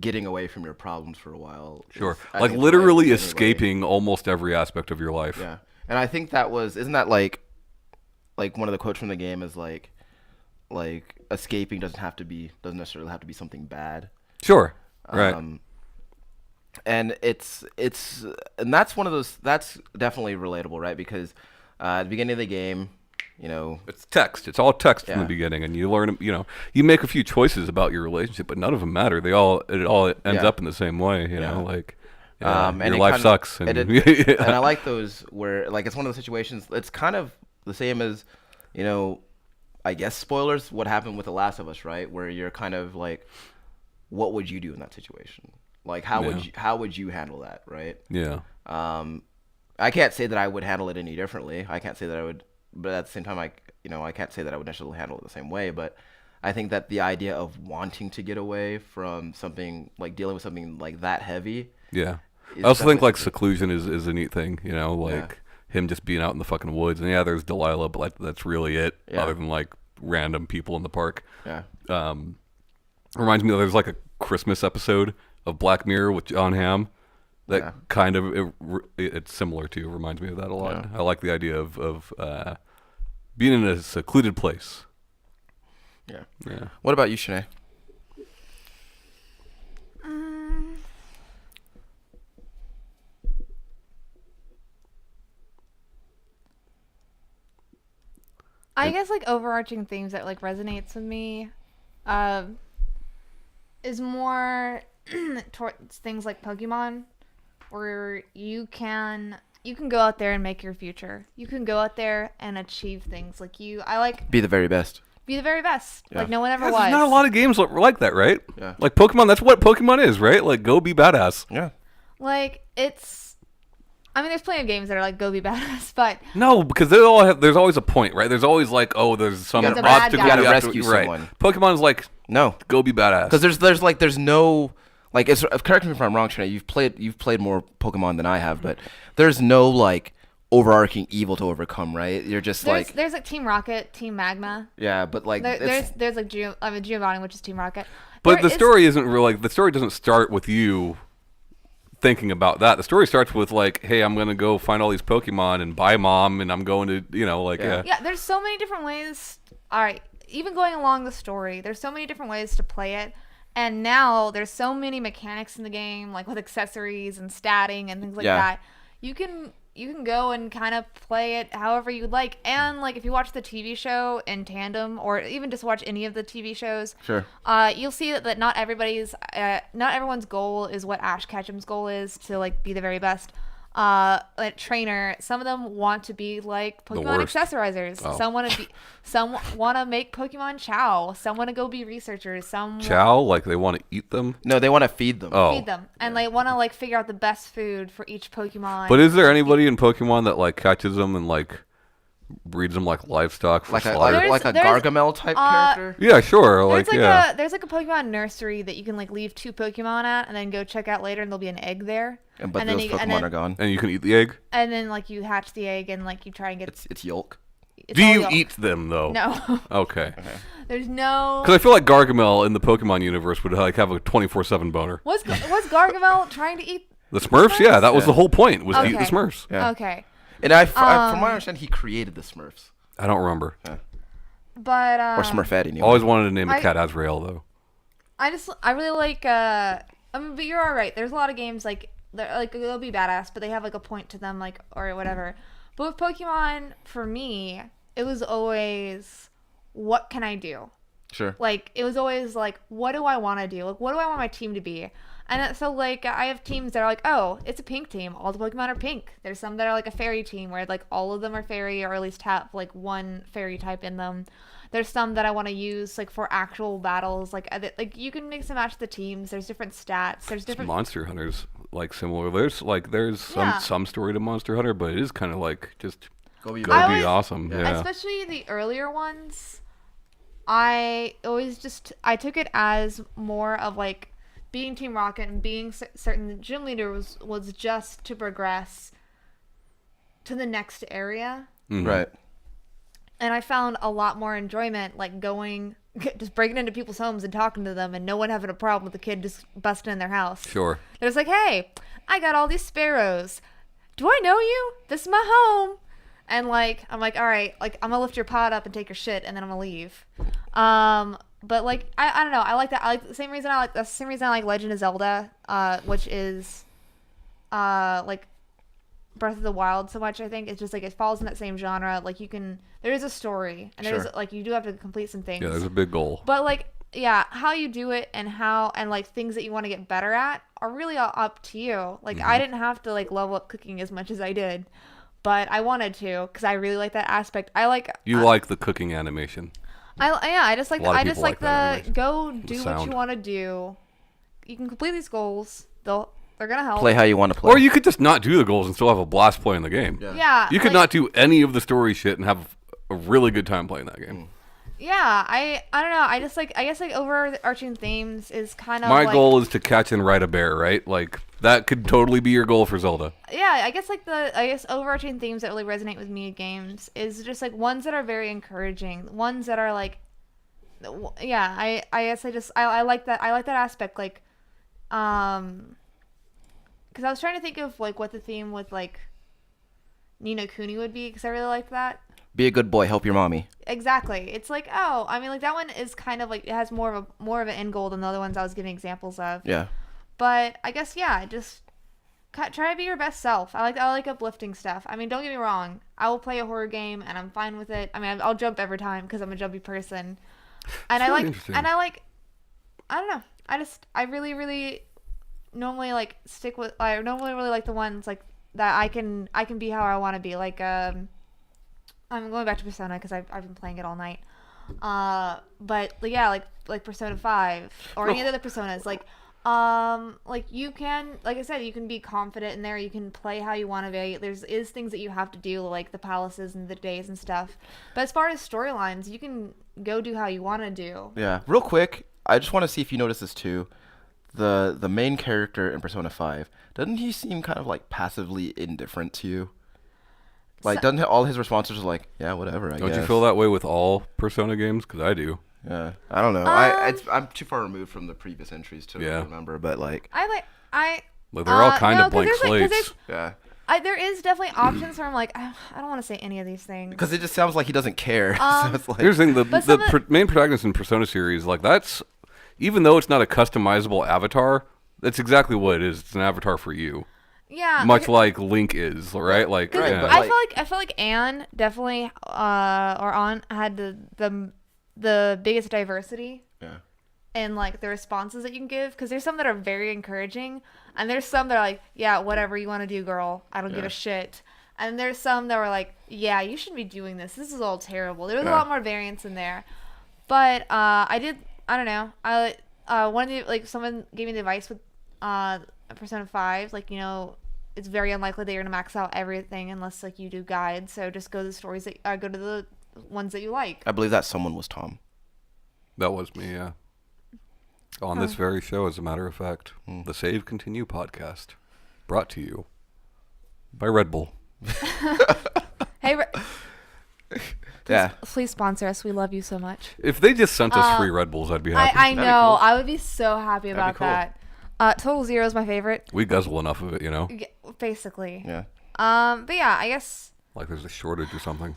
getting away from your problems for a while. Sure. I Like think it's literally anyway. escaping almost every aspect of your life. Yeah. And I think isn't that like one of the quotes from the game is like escaping doesn't necessarily have to be something bad. Sure. Right. And and that's one of those, that's definitely relatable, right? Because at the beginning of the game, It's text. It's all text from Yeah. the beginning, and you learn. You make a few choices about your relationship, but none of them matter. It all ends Yeah. up in the same way. Yeah. Like and your it life kinda- sucks. And, and I like those where like it's one of the situations. It's kind of the same as, I guess spoilers. What happened with The Last of Us, right? Where you're kind of like, what would you do in that situation? Like how would you handle that, right? yeah. I can't say that I would handle it any differently. I can't say that I would, but at the same time, I can't say that I would necessarily handle it the same way. But I think that the idea of wanting to get away from something, like dealing with something like that heavy. Yeah. is I also think definitely like something- seclusion is a neat thing. Like him just being out in the fucking woods, and yeah, there's Delilah, but like, that's really it. Yeah. Other than like random people in the park. Yeah. Reminds me, there's like a Christmas episode of Black Mirror with John Hamm that Yeah. kind of it's similar to. Reminds me of that a lot. Yeah. I like the idea of being in a secluded place. Yeah. Yeah. What about you, Shanee? I guess like overarching themes that like resonates with me is more towards things like Pokemon, where you can you can go out there and make your future. You can go out there and achieve things. Like I like Be the very best. be the very best. Yeah. Like no one ever There's was. not a lot of games like that, right? Yeah. Like Pokemon, that's what Pokemon is, right? Like, go be badass. Yeah. Like it's. I mean, there's plenty of games that are like go be badass, but No, because there's always a point, right? There's always like, oh, there's some There's a bad obstacle. guy. You gotta have to- rescue right. someone. Pokemon's like, No. go be badass. Because there's no like it's, correct me if I'm wrong, Shanee. You've played more Pokemon than I have, but there's no like overarching evil to overcome, right? You're just there's like Team Rocket, Team Magma. yeah, but like There's like Giovanni, which is Team Rocket. But There the is- story isn't real. Like, the story doesn't start with you thinking about that. The story starts with like, hey, I'm gonna go find all these Pokemon and buy Mom, and I'm going to, like, Yeah. Yeah, there's so many different ways. All right, even going along the story, there's so many different ways to play it. And now there's so many mechanics in the game, like with accessories and statting and things like Yeah. that. You can go and kind of play it however you'd like. And like if you watch the TV show in tandem, or even just watch any of the TV shows, Sure. you'll see that not everyone's goal is what Ash Ketchum's goal is, to like be the very best trainer. Some of them want to be like Pokemon worst. accessorizers. Oh. Some want to make Pokemon Chow. Some want to go be researchers. Some Chow, like they want to eat them. No, they want to feed them. Oh, feed them, and they want to like figure out the best food for each Pokemon. but is there anybody in Pokemon that like catches them and like breeds them like livestock for like a slaughter? like a There's- Gargamel type character. Yeah, sure. there's Like, yeah. there's like a Pokemon nursery that you can like leave 2 Pokemon at, and then go check out later, and there'll be an egg there. But and then those Pokemon are gone. And you can eat the egg. And then like you hatch the egg, and like you try and get. It's yolk. It's Do all you yolk. eat them though? No. Okay. There's no. Because I feel like Gargamel in the Pokemon universe would like have a 24/7 boner. Was Gargamel trying to eat? The Smurfs, yeah, that was Yeah. the whole point, was to eat the Okay. Smurfs. Yeah. Okay. And from what I understand, he created the Smurfs I don't remember. But or Smurfette anyway. Always wanted to name a I- cat Azrael though. I really like I mean, but you're all right. There's a lot of games like they'll be badass, but they have like a point to them, like, or whatever. But with Pokemon, for me, it was always, what can I do? Sure. Like, it was always like, what do I want to do? Like, what do I want my team to be? And so like I have teams that are like, oh, it's a pink team. All the Pokemon are pink. There's some that are like a fairy team where like all of them are fairy, or at least have like one fairy type in them. There's some that I want to use like for actual battles. Like you can mix and match the teams. There's different stats. There's different. Monster Hunter's like similar. There's Yeah. some story to Monster Hunter, but it is kind of like just Go be go I be always- awesome. Yeah. Especially the earlier ones, I took it as more of like being Team Rocket and being certain the gym leader was just to progress to the next area. Mhm. Right. And I found a lot more enjoyment like just breaking into people's homes and talking to them, and no one having a problem with the kid just busting in their house. Sure. There's like, hey, I got all these sparrows. Do I know you? This is my home. And like, I'm like, all right, like I'm gonna lift your pot up and take your shit, and then I'm gonna leave. But like, I don't know. I like that. That's the same reason I like Legend of Zelda, which is, like Breath of the Wild so much. I think it's just like it falls in that same genre. Like there is a story, and there's Sure. like you do have to complete some things. Yeah, there's a big goal. But like, yeah, how you do it and like things that you want to get better at are really all up to you. Like I didn't have to like level up cooking as much as I did, but I wanted to because I really like that aspect. I like You like the cooking animation. I just like A lot of I just people like like that the go do what sound. you want to do. You can complete these goals. They're gonna help. Play how you want to play. Or you could just not do the goals and still have a blast playing the game. Yeah. Yeah. You could like- not do any of the story shit and have a really good time playing that game. Yeah, I don't know. I guess like overarching themes is kind of My like, goal is to catch and ride a bear, right? Like that could totally be your goal for Zelda. yeah, I guess overarching themes that really resonate with me in games is just like ones that are very encouraging, ones that are like, yeah, I guess I like that aspect, like, because I was trying to think of like what the theme with like Ni no Kuni would be, because I really like that. Be a good boy. Help your mommy. Exactly. It's like, oh, I mean, like that one is kind of like it has more of an end goal than the other ones I was giving examples of. Yeah. But I guess, yeah, just try to be your best self. I like uplifting stuff. I mean, don't get me wrong. I will play a horror game and I'm fine with it. I mean, I'll jump every time because I'm a jumpy person. And That's I really like, interesting. and I like, I don't know. I really, really normally like stick with. I normally really like the ones like that I can be how I want to be. Like I'm going back to Persona because I've been playing it all night. But yeah, like Persona 5 or any of the other Personas, like you can, like I said, you can be confident in there. You can play how you want to be. Is things that you have to do, like the palaces and the days and stuff. But as far as storylines, you can go do how you want to do. Yeah. Real quick, I just want to see if you notice this too. The main character in Persona 5, doesn't he seem kind of like passively indifferent to you? Like, doesn't all his responses are like, yeah, whatever, I guess. Don't you feel that way with all Persona games? Because I do. Yeah. I don't know. I'm too far removed from the previous entries to remember, but like... Like, they're all kind of blank slates. Yeah. There is definitely options where I'm like, I don't want to say any of these things. Because it just sounds like he doesn't care. So it's like... Here's the thing. The main protagonist in Persona series, like, that's... Even though it's not a customizable avatar, that's exactly what it is. It's an avatar for you. Yeah. Much like Link is, right? Like, Right, yeah. but I feel like Anne definitely or On had the biggest diversity. Yeah. And like the responses that you can give, because there's some that are very encouraging, and there's some that are like, yeah, whatever you want to do, girl, I don't give a shit. And there's some that were like, yeah, you shouldn't be doing this. This is all terrible. There was a lot more variance in there, but I don't know. One of the, like, someone gave me the advice with Persona 5, like, you know, it's very unlikely that you're gonna max out everything unless like you do guides. So just go to the stories that go to the ones that you like. I believe that someone was Tom. That was me, yeah. On this very show, as a matter of fact, the Save Continue podcast, brought to you by Red Bull. Hey, Yeah. please sponsor us. We love you so much. If they just sent us free Red Bulls, I'd be happy. I know. I would be so happy about cool. that. Total Zero is my favorite. We guzzle enough of it, you know? Basically. Yeah. But yeah, I guess Like there's a shortage or something.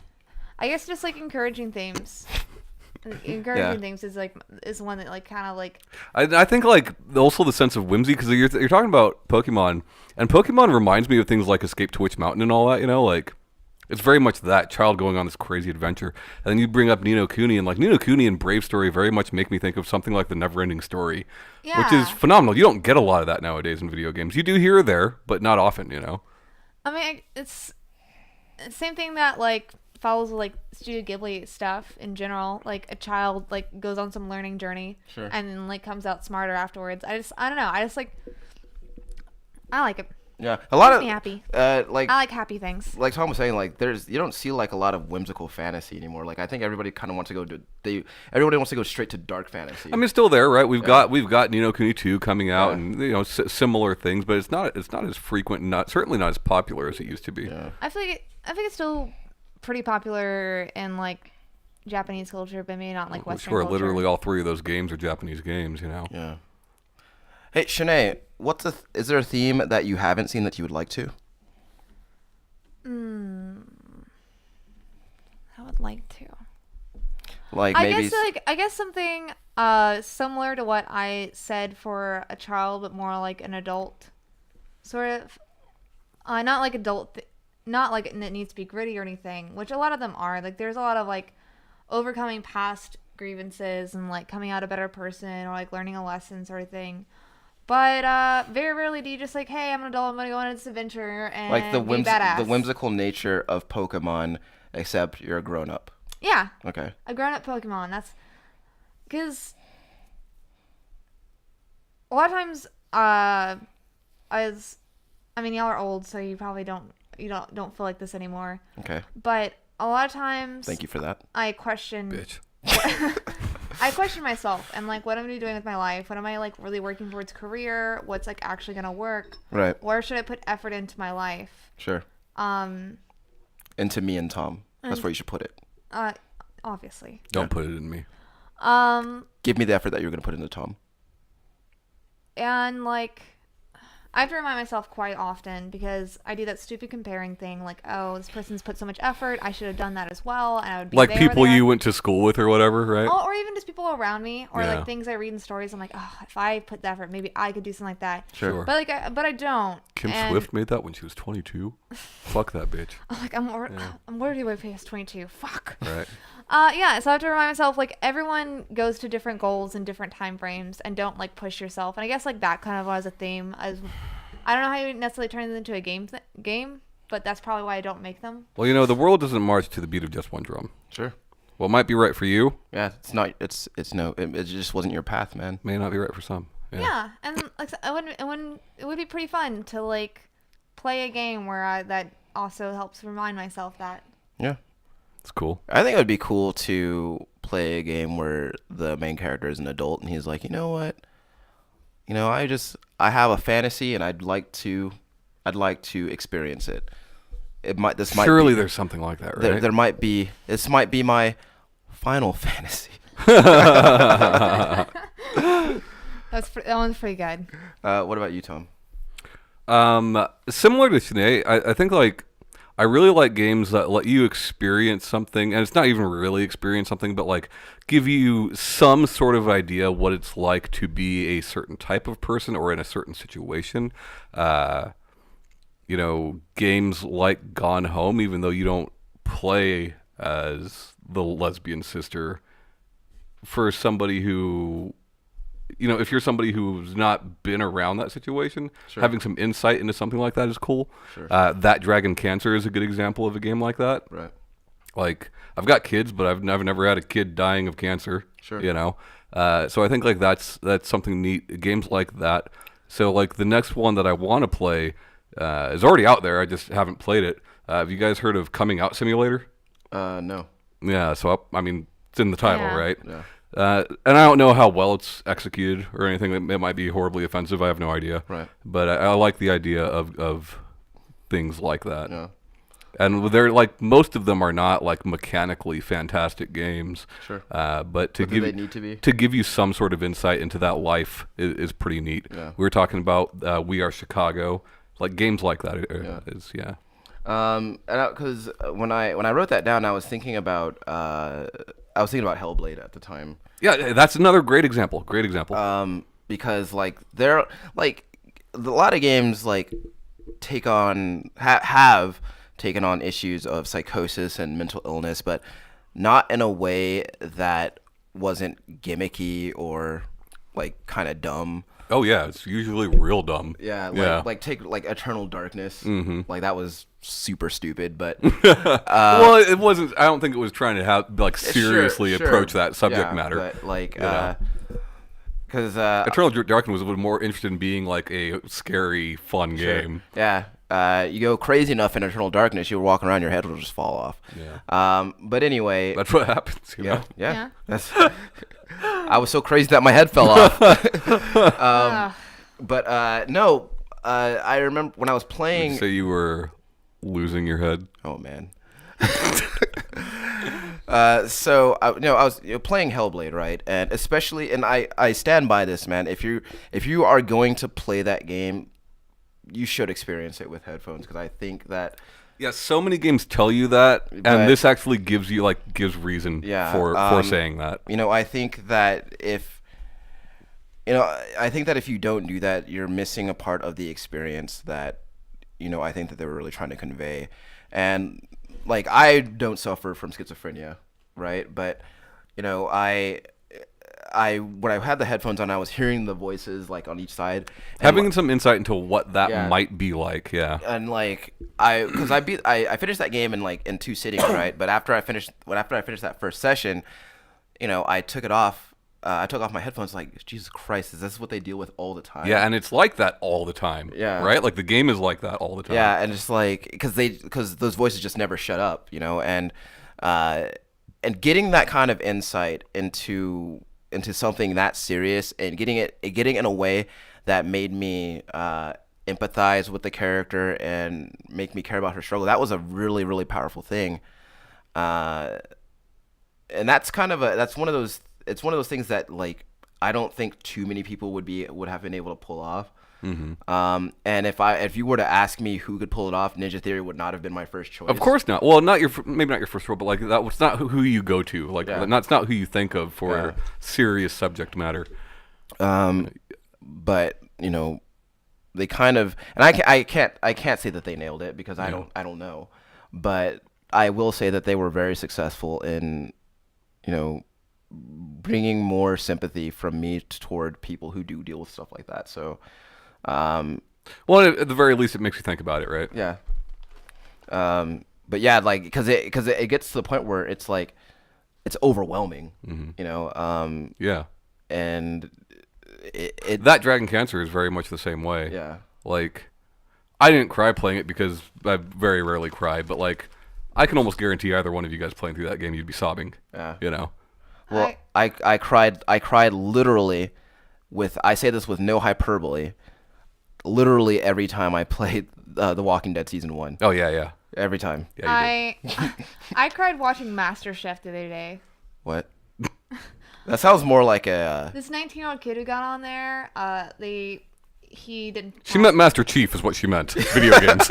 just like encouraging themes. Encouraging things is one that like kind of like. I think like also the sense of whimsy, because you're talking about Pokemon, and Pokemon reminds me of things like Escape to Witch Mountain and all that, you know, like it's very much that child going on this crazy adventure. And then you bring up Ni no Kuni, and like Ni no Kuni and Brave Story very much make me think of something like the Neverending Story, which is phenomenal. You don't get a lot of that nowadays in video games. You do here or there, but not often, you know. I mean, it's the same thing that like follows like Studio Ghibli stuff in general. Like a child like goes on some learning journey, Sure. and then like comes out smarter afterwards. I don't know. I like it. Yeah. A lot Makes of me happy. like I like happy things. like Tom was saying, like you don't see like a lot of whimsical fantasy anymore. Like I think everybody kind of wants to go everybody wants to go straight to dark fantasy. I mean, it's still there, right? We've got Ni no Kuni 2 coming out, and you know similar things, but it's not as frequent, and certainly not as popular as it used to be. Yeah. I think it's still pretty popular in like Japanese culture, but maybe not like Western Sure, culture. literally all three of those games are Japanese games, you know. Yeah. Hey, Shanee, is there a theme that you haven't seen that you would like to? I would like to. Like maybe I guess something similar to what I said for a child, but more like an adult, sort of. Not like adult, not like it needs to be gritty or anything, which a lot of them are. Like there's a lot of like overcoming past grievances and like coming out a better person or like learning a lesson sort of thing. But very rarely do you just like, hey, I'm an adult, I'm gonna go on this adventure and like the be badass. the whimsical nature of Pokemon, except you're a grown up. Yeah. Okay. A grown-up Pokemon. That's because a lot of times, I mean, y'all are old, so you probably don't feel like this anymore. Okay. But a lot of times, Thank you for that. I question. Bitch. I question myself and like, what am I doing with my life? What am I like really working towards career? What's like actually gonna work? Right. Where should I put effort into my life? Sure. Into me and Tom. That's where you should put it. Obviously. Don't put it in me. Give me the effort that you're gonna put into Tom. And like, I have to remind myself quite often because I do that stupid comparing thing. Like, oh, this person's put so much effort. I should have done that as well, and I would be Like there people with them. you went to school with or whatever, right? Oh, or even just people around me, or Yeah. like things I read in stories. I'm like, oh, if I put the effort, maybe I could do something like that. Sure. But like, but I don't. Kim And Swift made that when she was 22. Fuck that bitch. I'm like, I'm already way past 22. Fuck. Right. Yeah. So I have to remind myself, like, everyone goes to different goals in different time frames, and don't like push yourself. And I guess like that kind of was a theme as I don't know how you necessarily turn them into a game, but that's probably why I don't make them. Well, the world doesn't march to the beat of just one drum. Sure. Well, it might be right for you. Yeah, it's not. It's no. It just wasn't your path, man. May not be right for some. Yeah, and like it would be pretty fun to like play a game where that also helps remind myself that. Yeah. It's cool. I think it would be cool to play a game where the main character is an adult and he's like, you know what? I have a fantasy and I'd like to experience it. Surely there's something like that, right? There might be. This might be my Final Fantasy. That one's pretty good. What about you, Tom? Similar to Shanee, I think like I really like games that let you experience something, and it's not even really experience something, but like give you some sort of idea what it's like to be a certain type of person or in a certain situation. Games like Gone Home, even though you don't play as the lesbian sister, for somebody who, if you're somebody who's not been around that situation, Sure. having some insight into something like that is cool. Sure. That Dragon Cancer is a good example of a game like that. Right. Like, I've got kids, but I've never had a kid dying of cancer. Sure. So I think like that's something neat. Games like that. So like the next one that I want to play is already out there. I just haven't played it. Have you guys heard of Coming Out Simulator? No. Yeah. So I mean, it's in the title, Yeah. right? Yeah. And I don't know how well it's executed or anything. It might be horribly offensive. I have no idea. Right. But I like the idea of things like that. Yeah. And they're like, most of them are not like mechanically fantastic games. Sure. But to But do give they need to be? to give you some sort of insight into that life is pretty neat. Yeah. We were talking about We Are Chicago, like games like that. Yeah. Because when I wrote that down, I was thinking about Hellblade at the time. Yeah, that's another great example. Great example. Because like there like a lot of games like take on have taken on issues of psychosis and mental illness, but not in a way that wasn't gimmicky or like kind of dumb. Oh yeah, it's usually real dumb. Yeah, like take like Eternal Darkness. Mm-hmm. Like that was super stupid, but Well, it wasn't. I don't think it was trying to have like seriously sure. approach that subject Yeah, matter. But like, know. because Eternal Darkness was more interested in being like a scary, fun game. Yeah. You go crazy enough in Eternal Darkness, you'll walk around, your head will just fall off. Yeah. But anyway. That's what happens. You know? Yeah. That's. I was so crazy that my head fell off. But no. I remember when I was playing. Would you say you were losing your head? Oh man. So I was playing Hellblade, right? And especially, and I stand by this, man. If you are going to play that game, you should experience it with headphones, because I think that. Yeah, so many games tell you that, and But- this actually gives reason for saying that. I think that if you don't do that, you're missing a part of the experience that I think that they were really trying to convey. And like, I don't suffer from schizophrenia, right? But when I had the headphones on, I was hearing the voices like on each side. Having some insight into what that Yeah. might be like, yeah. And like I finished that game in 2 sittings, right? But after I finished that first session, I took it off. I took off my headphones. Like, Jesus Christ, is this what they deal with all the time? Yeah, and it's like that all the time. Yeah. Right? Like the game is like that all the time. Yeah, and just like because those voices just never shut up, and getting that kind of insight into something that serious, and getting it in a way that made me empathize with the character and make me care about her struggle. That was a really, really powerful thing. And that's one of those things that like I don't think too many people would have been able to pull off. Mm-hmm. And if you were to ask me who could pull it off, Ninja Theory would not have been my first choice. Of course not. Well, maybe not your first role, but like that was not who you go to. Like that's not who you think of for serious subject matter. But they kind of, and I can't say that they nailed it, because I don't know, but I will say that they were very successful in bringing more sympathy from me toward people who do deal with stuff like that. So Well, at the very least, it makes you think about it, right? Yeah. But yeah, like because it gets to the point where it's like it's overwhelming, you know. Yeah. And it That Dragon Cancer is very much the same way. yeah. Like, I didn't cry playing it because I very rarely cry, but like, I can almost guarantee either one of you guys playing through that game, you'd be sobbing. Yeah. You know. Well, I cried literally I say this with no hyperbole, literally every time I played The Walking Dead season 1. Oh yeah, yeah. Every time. Yeah, you I cried watching MasterChef the other day. What? That sounds more like a This 19-year-old kid who got on there, he didn't. She meant Master Chief, is what she meant. Video games.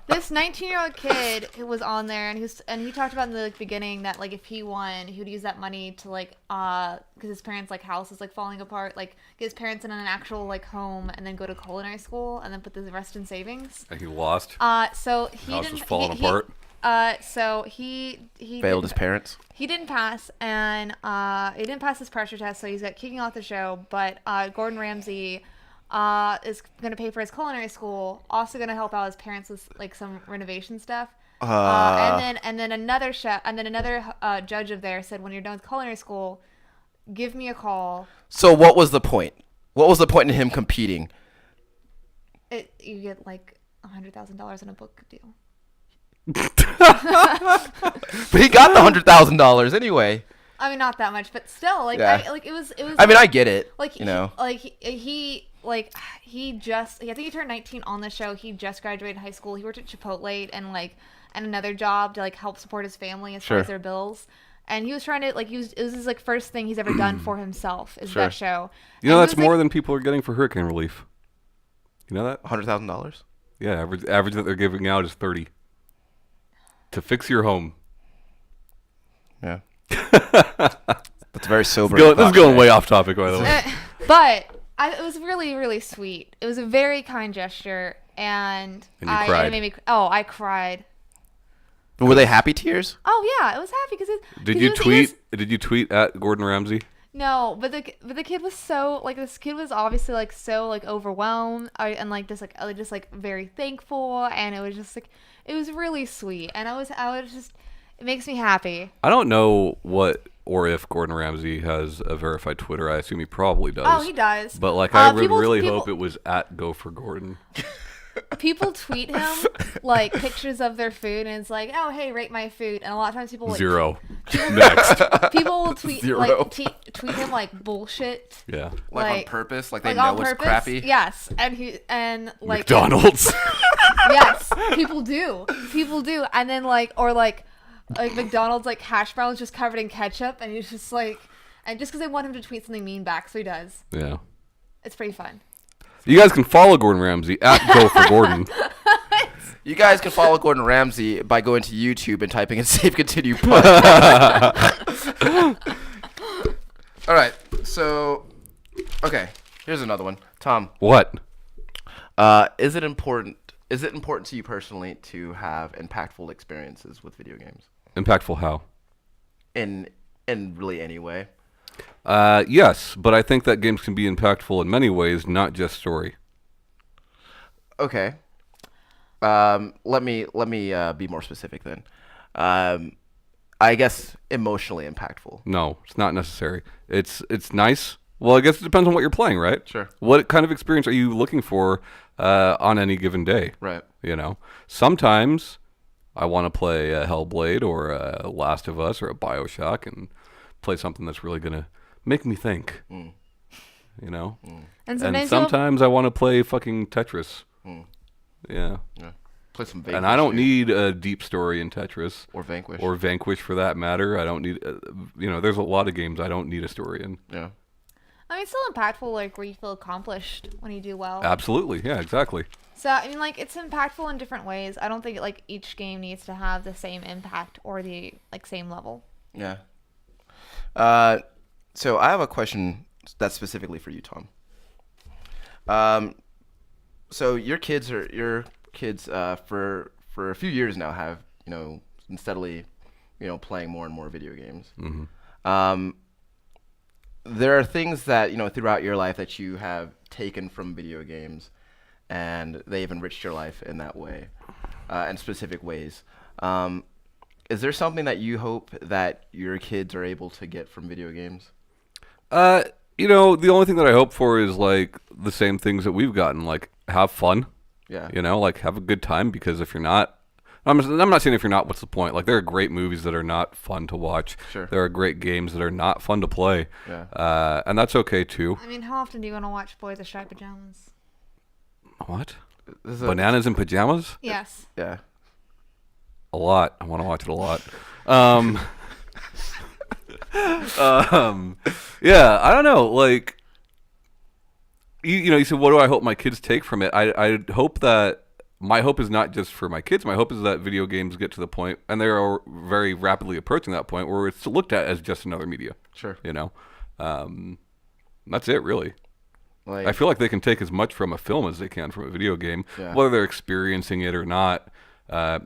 This 19-year-old kid who was on there, and he talked about in the beginning that like if he won, he would use that money to like because his parents' like house is like falling apart, like get his parents in an actual like home, and then go to culinary school, and then put the rest in savings. And he lost. So he House didn't. was falling apart. So he failed his parents. He didn't pass, and he didn't pass his pressure test, so he's got kicking off the show. But Gordon Ramsay is going to pay for his culinary school, also going to help out his parents with like some renovation stuff. And then another chef, and then another judge of there said, when you're done with culinary school, give me a call. So what was the point? What was the point in him competing? You get like $100,000 in a book deal. But he got the $100,000 anyway. I mean, not that much, but still, like, Yeah. it was. I mean, I get it. Like, you know, he just. I think he turned 19 on the show. He just graduated high school. He worked at Chipotle and another job to like help support his family as far as their bills. And he was trying to like it was his like first thing he's ever done for himself is that show. You know, And that's more than people are getting for hurricane relief. You know that? $100,000. Yeah, average that they're giving out is 30 to fix your home. Yeah. That's very sobering. This is going way off topic, by the way. But it was really, really sweet. It was a very kind gesture, and you cried. it made me. Oh, I cried. Were they happy tears? Oh yeah, I was happy because. Did you tweet at Gordon Ramsay? No, but the kid was so like this kid was obviously like so like overwhelmed and like just very thankful, and it was just like it was really sweet, and I was just it makes me happy. I don't know what or if Gordon Ramsay has a verified Twitter. I assume he probably does. Oh, he does. But like I would people hope it was at Go for Gordon. People tweet him like pictures of their food, and it's like, oh hey, rate my food, and a lot of times people like 0. Next. people will tweet 0. like tweet him like bullshit. Yeah. Like on purpose? Like they like know on it's purpose? crappy? Yes, and like McDonald's. yes, people do, and then like McDonald's like hash browns just covered in ketchup, and he's just like, and just because they want him to tweet something mean back, so he does. Yeah. It's pretty fun. You guys can follow Gordon Ramsay at Go for Gordon. You guys can follow Gordon Ramsay by going to YouTube and typing in Save Continue Pun. All right. So, okay. Here's another one. Tom. What? Is it important to you personally to have impactful experiences with video games? Impactful how? In really any way? Yes, but I think that games can be impactful in many ways, not just story. Okay. Let me be more specific then. I guess emotionally impactful. No, it's not necessary. It's nice. Well, I guess it depends on what you're playing, right? Sure. What kind of experience are you looking for on any given day? Right. You know, sometimes I want to play a Hellblade or a Last of Us or a BioShock and play something that's really gonna make me think. You know. And sometimes I want to play fucking Tetris. Yeah. Play some Vanquish. And I don't need a deep story in Tetris. Or Vanquish. Or Vanquish for that matter. I don't need, there's a lot of games I don't need a story in. Yeah. I mean, it's still impactful, like where you feel accomplished when you do well. Absolutely. Yeah, exactly. So, I mean, like, it's impactful in different ways. I don't think, like, each game needs to have the same impact or the, like, same level. Yeah. So I have a question that's specifically for you, Tom. So your kids for a few years now have, been steadily, playing more and more video games. Mm-hmm. there are things that throughout your life that you have taken from video games, and they've enriched your life in that way, in specific ways. Is there something that you hope that your kids are able to get from video games? The only thing that I hope for is like the same things that we've gotten, like have fun. Yeah. Like have a good time, because if you're not, I'm not saying if you're not, what's the point? Like there are great movies that are not fun to watch. Sure. There are great games that are not fun to play. Yeah. And that's okay too. I mean, how often do you want to watch Boys in Striped Pajamas? What? This is Bananas in pajamas? Yes. Yeah. A lot. I want to watch it a lot. Yeah, I don't know. Like, you said, what do I hope my kids take from it? I hope that my hope is not just for my kids. My hope is that video games get to the point, and they are very rapidly approaching that point, where it's looked at as just another media. Sure. That's it, really. Like, I feel like they can take as much from a film as they can from a video game, Yeah. whether they're experiencing it or not.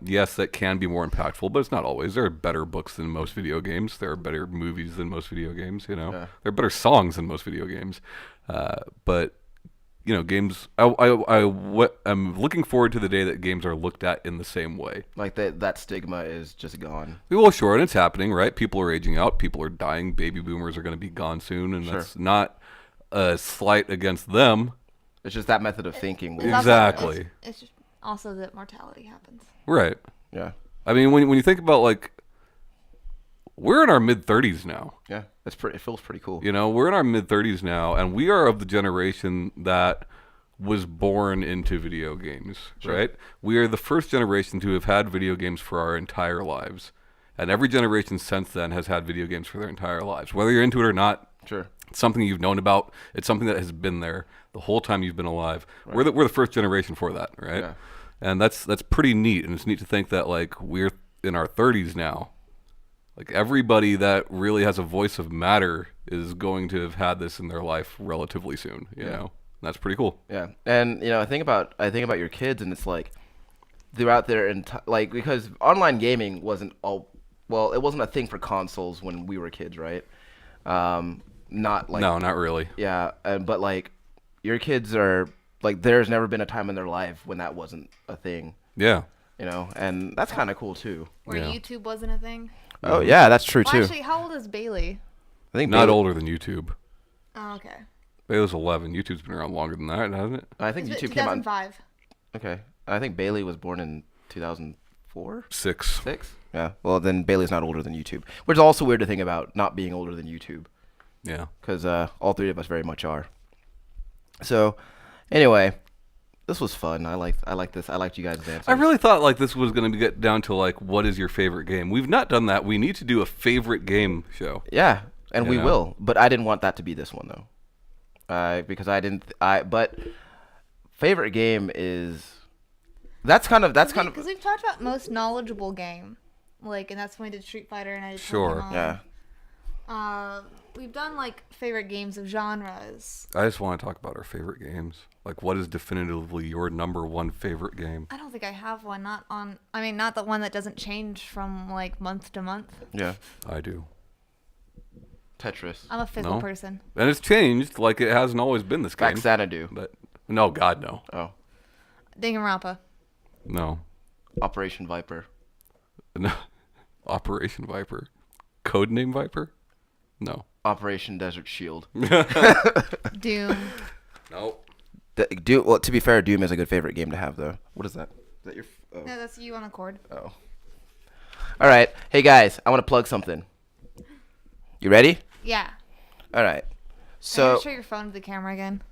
Yes, that can be more impactful, but it's not always. There are better books than most video games. There are better movies than most video games. Yeah. There are better songs than most video games. But games. I'm looking forward to the day that games are looked at in the same way. like that stigma is just gone. Well, sure, and it's happening, right? People are aging out. People are dying. Baby boomers are going to be gone soon, and Sure. that's not a slight against them. It's just that method of thinking. It's also- Exactly. It's just also that mortality happens. Right. Yeah. I mean, when you think about, like, we're in our mid-30s now. Yeah. It feels pretty cool. We're in our mid-30s now, and we are of the generation that was born into video games, Sure. right? We are the first generation to have had video games for our entire lives. And every generation since then has had video games for their entire lives. Whether you're into it or not, Sure. it's something you've known about. It's something that has been there the whole time you've been alive. Right. We're the first generation for that, right? Yeah. And that's pretty neat. And it's neat to think that, like, we're in our 30s now. Like, everybody that really has a voice of matter is going to have had this in their life relatively soon. You Yeah. know, that's pretty cool. Yeah, and I think about your kids, and it's like throughout their like, because online gaming wasn't it wasn't a thing for consoles when we were kids, right? Not like No, not really. yeah, but like your kids are like, there's never been a time in their life when that wasn't a thing, Yeah. and that's kind of cool too. Where Yeah. YouTube wasn't a thing. Oh yeah, that's true Well, too. actually, how old is Bailey? I think Not Bailey, older than YouTube. Oh, okay. Bailey's 11. YouTube's been around longer than that, hasn't it? I think It's YouTube came out. 2005. Okay, I think Bailey was born in 2004. 6. 6? Yeah. Well, then Bailey's not older than YouTube, which is also weird to think about, not being older than YouTube, Yeah. because all three of us very much are. So, anyway, this was fun. I like this. I liked you guys' answers. I really thought like this was going to get down to like, what is your favorite game? We've not done that. We need to do a favorite game show. Yeah, and You we know? will. But I didn't want that to be this one though, because I didn't. But favorite game is Because we've talked about most knowledgeable game, like, and that's when we did Street Fighter and I did Sure. Pokemon. yeah. We've done like favorite games of genres. I just want to talk about our favorite games. Like, what is definitively your number one favorite game? I don't think I have one. Not the one that doesn't change from like month to month. Yeah. I do. Tetris. I'm a fizzle No. person. And it's changed. Like, it hasn't always been this game. Xanadu. But no, God, no. Oh. Danganronpa. No. Operation Viper. No. Operation Viper. Codename Viper? No. Operation Desert Shield. Doom. Nope. Doom. Well, to be fair, Doom is a good favorite game to have, though. What is that? Is that your? Oh. No, that's you on the cord. Oh. All right. Hey guys, I want to plug something. You ready? Yeah. All right. So So show your phone to the camera again.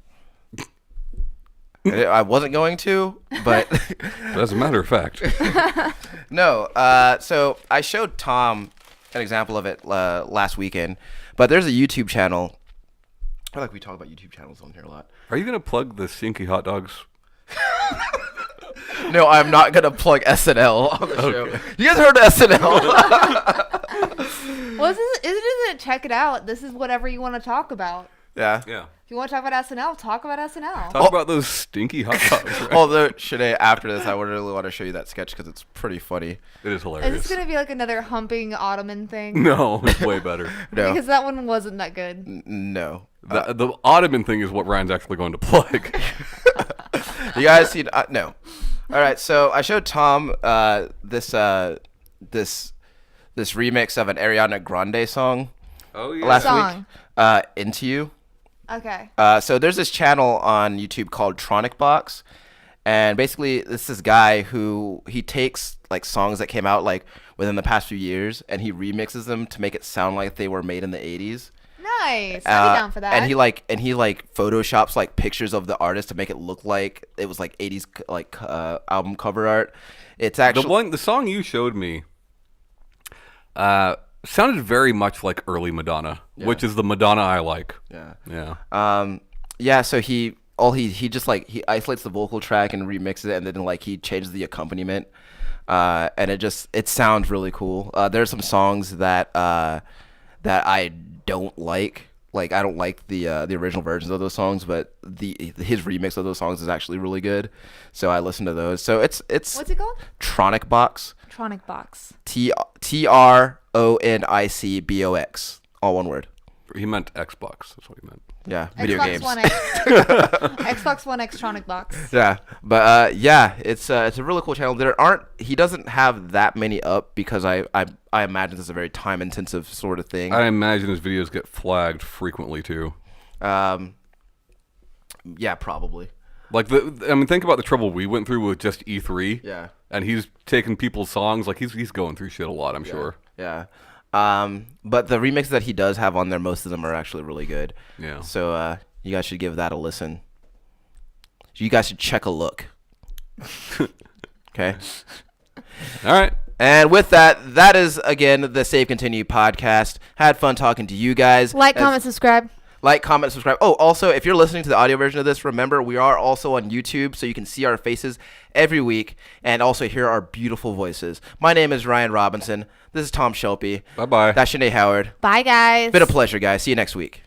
I wasn't going to, but As a matter of fact. no. So I showed Tom an example of it last weekend, but there's a YouTube channel. I feel like we talk about YouTube channels on here a lot. Are you going to plug the Stinky Hot Dogs? No, I'm not gonna plug SNL on the Okay. show. You guys heard of SNL? Well, this isn't check it out. This is whatever you want to talk about. Yeah. Yeah. If you want to talk about SNL, talk about SNL. Talk about those stinky hot dogs. Right? Although, Shanee, after this, I would really want to show you that sketch because it's pretty funny. It is Is hilarious. this going to be like another humping ottoman thing? No, it's way better. No. Because that one wasn't that good. No. The Ottoman thing is what Ryan's actually going to plug. You guys see? No. All right. So I showed Tom this remix of an Ariana Grande song Oh yeah. last Song. week. Into You. Okay. So there's this channel on YouTube called Tronic Box, and basically this guy who he takes like songs that came out like within the past few years and he remixes them to make it sound like they were made in the 80s. Nice. I'd be down for that. And he like photoshops like pictures of the artist to make it look like it was like 80s like album cover art. It's actually the song you showed me sounded very much like early Madonna, which is the Madonna I like. yeah. Yeah. So he just like he isolates the vocal track and remixes it, and then like he changes the accompaniment, and it sounds really cool. There's some songs that I don't like. Like I don't like the original versions of those songs, but his remix of those songs is actually really good. So I listen to those. So it's What's it called? Tronic Box. Tronic Box. TRONICBOX. All one word. He meant Xbox. That's what he meant. Yeah, video Xbox games. One X. Xbox One X Tronic Box. Yeah, but it's a really cool channel. He doesn't have that many up because I imagine this is a very time intensive sort of thing. I imagine his videos get flagged frequently too. Yeah, probably. Like think about the trouble we went through with just E3. Yeah. And he's taking people's songs, like he's going through shit a lot, I'm sure. Yeah. But the remixes that he does have on there, most of them are actually really good. Yeah. So you guys should give that a listen. You guys should check a look. Okay. All right. And with that is again the Save Continue podcast. Had fun talking to you guys. Comment, subscribe. Like, comment, subscribe. Oh, also, if you're listening to the audio version of this, remember we are also on YouTube, so you can see our faces every week and also hear our beautiful voices. My name is Ryan Robinson. This is Tom Shelby. Bye-bye. That's Shanee Howard. Bye, guys. Been a pleasure, guys. See you next week.